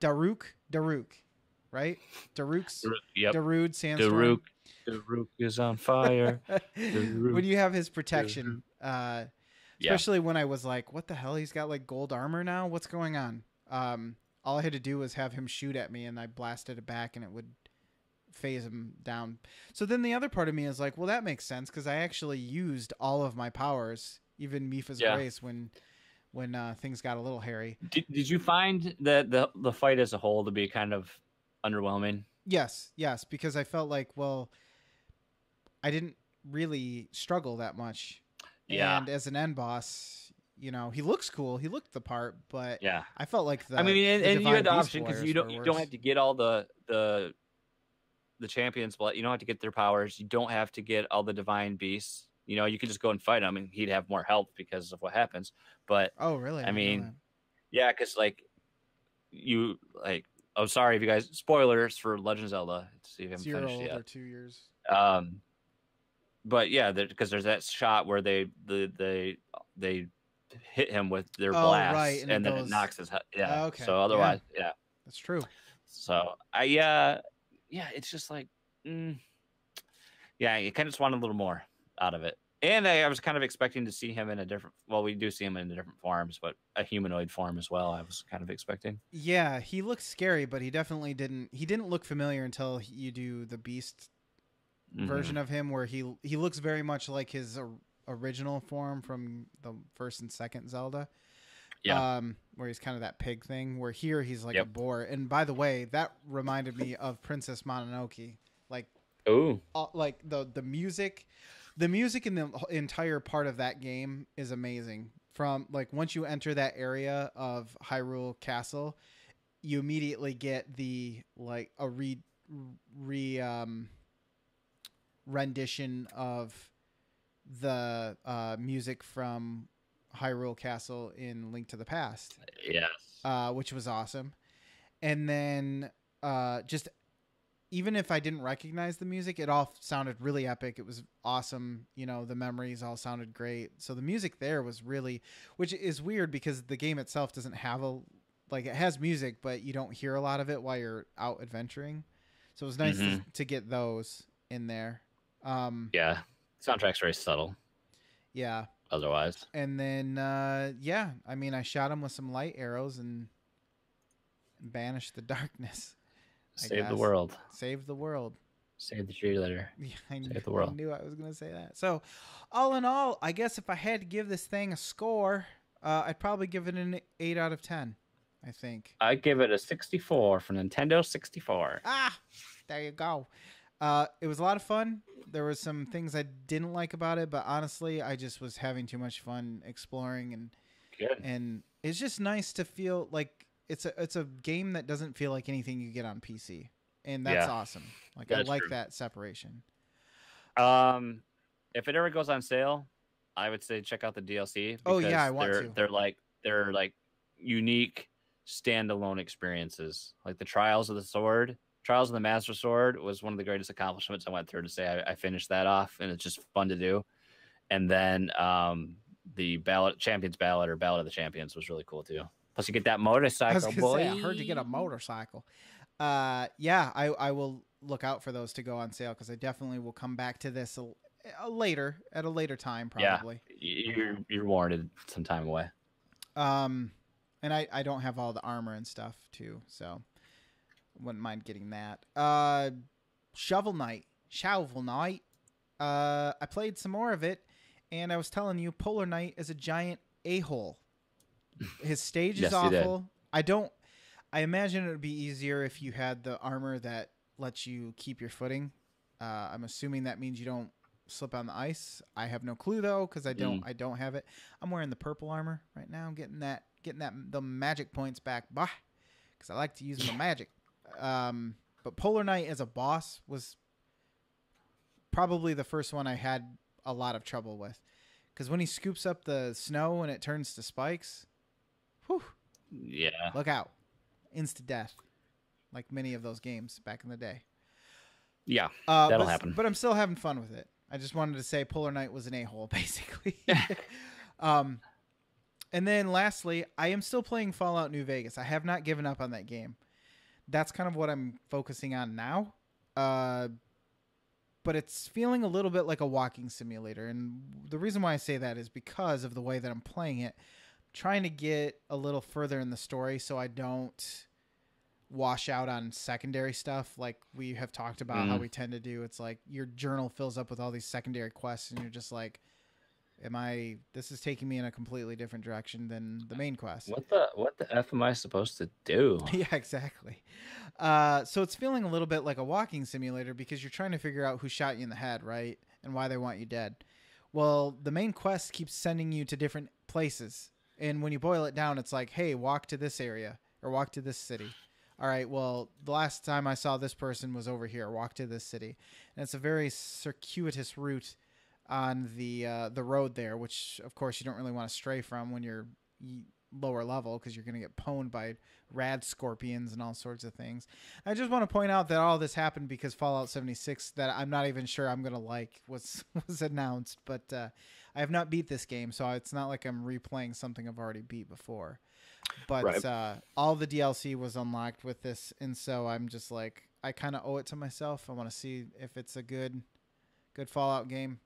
Daruk, right? Daruk's, Darude Sandstorm. Daruk is on fire. When you have his protection, especially when I was like, what the hell? He's got like gold armor now? What's going on? All I had to do was have him shoot at me, and I blasted it back, and it would phase him down. So then the other part of me is like, well, that makes sense, because I actually used all of my powers, even Mipha's Grace, when things got a little hairy. Did you find that the fight as a whole to be kind of underwhelming? Yes, because I felt like, well, I didn't really struggle that much. Yeah. And as an end boss, you know, he looks cool. He looked the part, but yeah, I felt like and you had the option, because you don't have to get all the champions, but you don't have to get their powers. You don't have to get all the divine beasts. You know, you could just go and fight him, and he'd have more health because of what happens. But oh, really? I mean, yeah, because I'm sorry if you guys, spoilers for Legend of Zelda. See if you haven't finished yet. Or 2 years. But yeah, because there's that shot where they hit him with their blast, right, and then it knocks his head. Yeah. Okay. So otherwise, yeah, that's true. So it's just like, you kind of just want a little more out of it. And I was kind of expecting to see him in a different. Well, we do see him in different forms, but a humanoid form as well. I was kind of expecting. Yeah, he looked scary, but he definitely didn't. He didn't look familiar until you do the Beast version of him, where he looks very much like his original form from the first and second Zelda. Yeah. Where he's kind of that pig thing. Where here he's like a boar. And by the way, that reminded me of Princess Mononoke. Like, like the music. The music in the entire part of that game is amazing. From like once you enter that area of Hyrule Castle, you immediately get the like a rendition of the music from Hyrule Castle in Link to the Past. Yes. Which was awesome. And then just even if I didn't recognize the music, it all sounded really epic. It was awesome. You know, the memories all sounded great. So the music there was really, which is weird because the game itself doesn't have it has music, but you don't hear a lot of it while you're out adventuring. So it was nice to get those in there. Soundtrack's very subtle. Yeah. Otherwise. And then, I mean, I shot him with some light arrows and banished the darkness. Save the world. Save the world. Save the cheerleader. Yeah, Save the world. I knew I was going to say that. So, all in all, I guess if I had to give this thing a score, I'd probably give it an 8 out of 10, I think. I'd give it a 64 for Nintendo 64. There you go. It was a lot of fun. There were some things I didn't like about it, but honestly, I just was having too much fun exploring, and it's just nice to feel like it's a game that doesn't feel like anything you get on PC, and that's awesome. Like that's I like that separation. If it ever goes on sale, I would say check out the DLC. Oh yeah, I want to. They're like unique standalone experiences, like the Trials of the Master Sword was one of the greatest accomplishments I went through to say I finished that off, and it's just fun to do. And then the Champions Ballad or Ballad of the Champions was really cool too. Plus you get that motorcycle, I was gonna say, I heard you get a motorcycle. Yeah, I will look out for those to go on sale because I definitely will come back to this at a later time probably. Yeah, you're warranted some time away. And I don't have all the armor and stuff too, so wouldn't mind getting that. Shovel Knight. I played some more of it, and I was telling you, Polar Knight is a giant a-hole. His stage is awful. I imagine it would be easier if you had the armor that lets you keep your footing. I'm assuming that means you don't slip on the ice. I have no clue though, because I don't have it. I'm wearing the purple armor right now. I'm getting the magic points back, because I like to use my magic. But Polar Knight as a boss was probably the first one I had a lot of trouble with, because when he scoops up the snow and it turns to spikes, whew, yeah, look out, instant death, like many of those games back in the day. Yeah, that'll happen. But I'm still having fun with it. I just wanted to say Polar Knight was an a-hole, basically. And then lastly, I am still playing Fallout New Vegas. I have not given up on that game. That's kind of what I'm focusing on now. But it's feeling a little bit like a walking simulator. And the reason why I say that is because of the way that I'm playing it. I'm trying to get a little further in the story so I don't wash out on secondary stuff like we have talked about how we tend to do. It's like your journal fills up with all these secondary quests and you're just like, this is taking me in a completely different direction than the main quest. What the F am I supposed to do? Yeah, exactly. So it's feeling a little bit like a walking simulator because you're trying to figure out who shot you in the head, right? And why they want you dead. Well, the main quest keeps sending you to different places. And when you boil it down, it's like, hey, walk to this area or walk to this city. All right, well, the last time I saw this person was over here. Walk to this city. And it's a very circuitous route on the road there, which, of course, you don't really want to stray from when you're lower level because you're going to get pwned by rad scorpions and all sorts of things. I just want to point out that all this happened because Fallout 76, that I'm not even sure I'm going to like, was announced. But I have not beat this game, so it's not like I'm replaying something I've already beat before. But right. All the DLC was unlocked with this, and so I'm just like, I kind of owe it to myself. I want to see if it's a good Fallout game.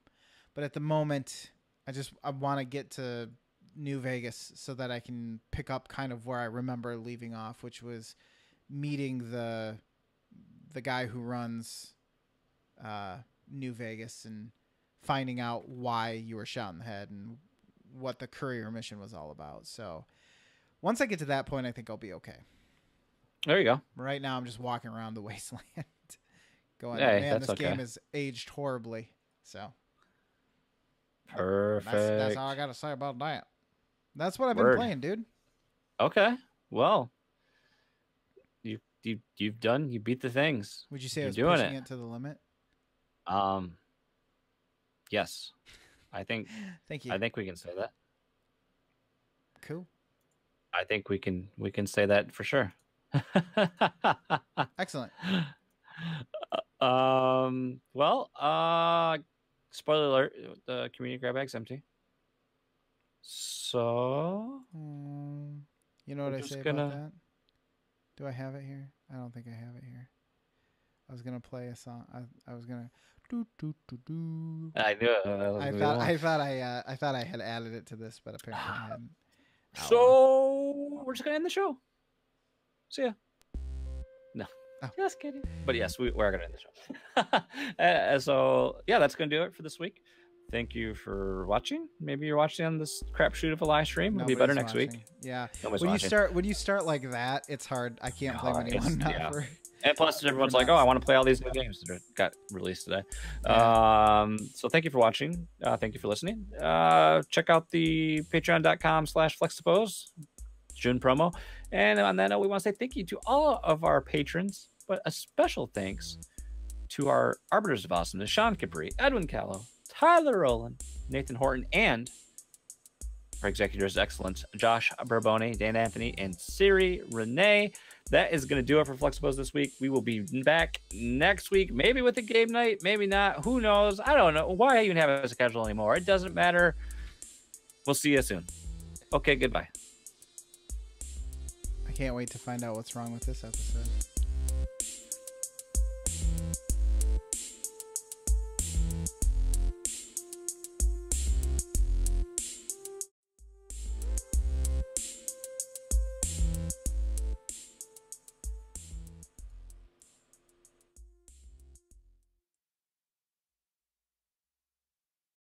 But at the moment, I want to get to New Vegas so that I can pick up kind of where I remember leaving off, which was meeting the guy who runs New Vegas and finding out why you were shot in the head and what the courier mission was all about. So once I get to that point, I think I'll be okay. There you go. Right now, I'm just walking around the wasteland going, hey, man, this game has aged horribly. So perfect. That's all I got to say about that. That's what I've been playing, dude. Okay. Well, you beat the things. Would you say I was pushing it to the limit? Yes. I think Thank you. I think we can say that. Cool. I think we can say that for sure. Excellent. Well, spoiler alert, the community grab bag's empty. So you know what I say about that? Do I have it here? I don't think I have it here. I was gonna play a song. I was gonna do. I knew it. I thought I had added it to this, but apparently I hadn't. So we're just gonna end the show. See ya. No, just kidding. But yes, we're gonna end the show. So yeah, that's gonna do it for this week. Thank you for watching. Maybe you're watching on this crapshoot of a live stream. It'll be better next week. Yeah. Nobody's when you start like that, it's hard. I can't blame anyone not for. And plus, everyone's like, "Oh, I want to play all these new games that got released today." Yeah. So thank you for watching. Thank you for listening. Check out the patreon.com/Fluxtaposed June promo. And on that note, we want to say thank you to all of our patrons, but a special thanks to our Arbiters of Awesomeness, Sean Capri, Edwin Callow, Tyler Rowland, Nathan Horton, and our Executors of Excellence, Josh Barbone, Dan Anthony, and Siri Renee. That is going to do it for Fluxtaposed this week. We will be back next week, maybe with a game night, maybe not. Who knows? I don't know. Why even have it as a schedule anymore? It doesn't matter. We'll see you soon. Okay, goodbye. I can't wait to find out what's wrong with this episode.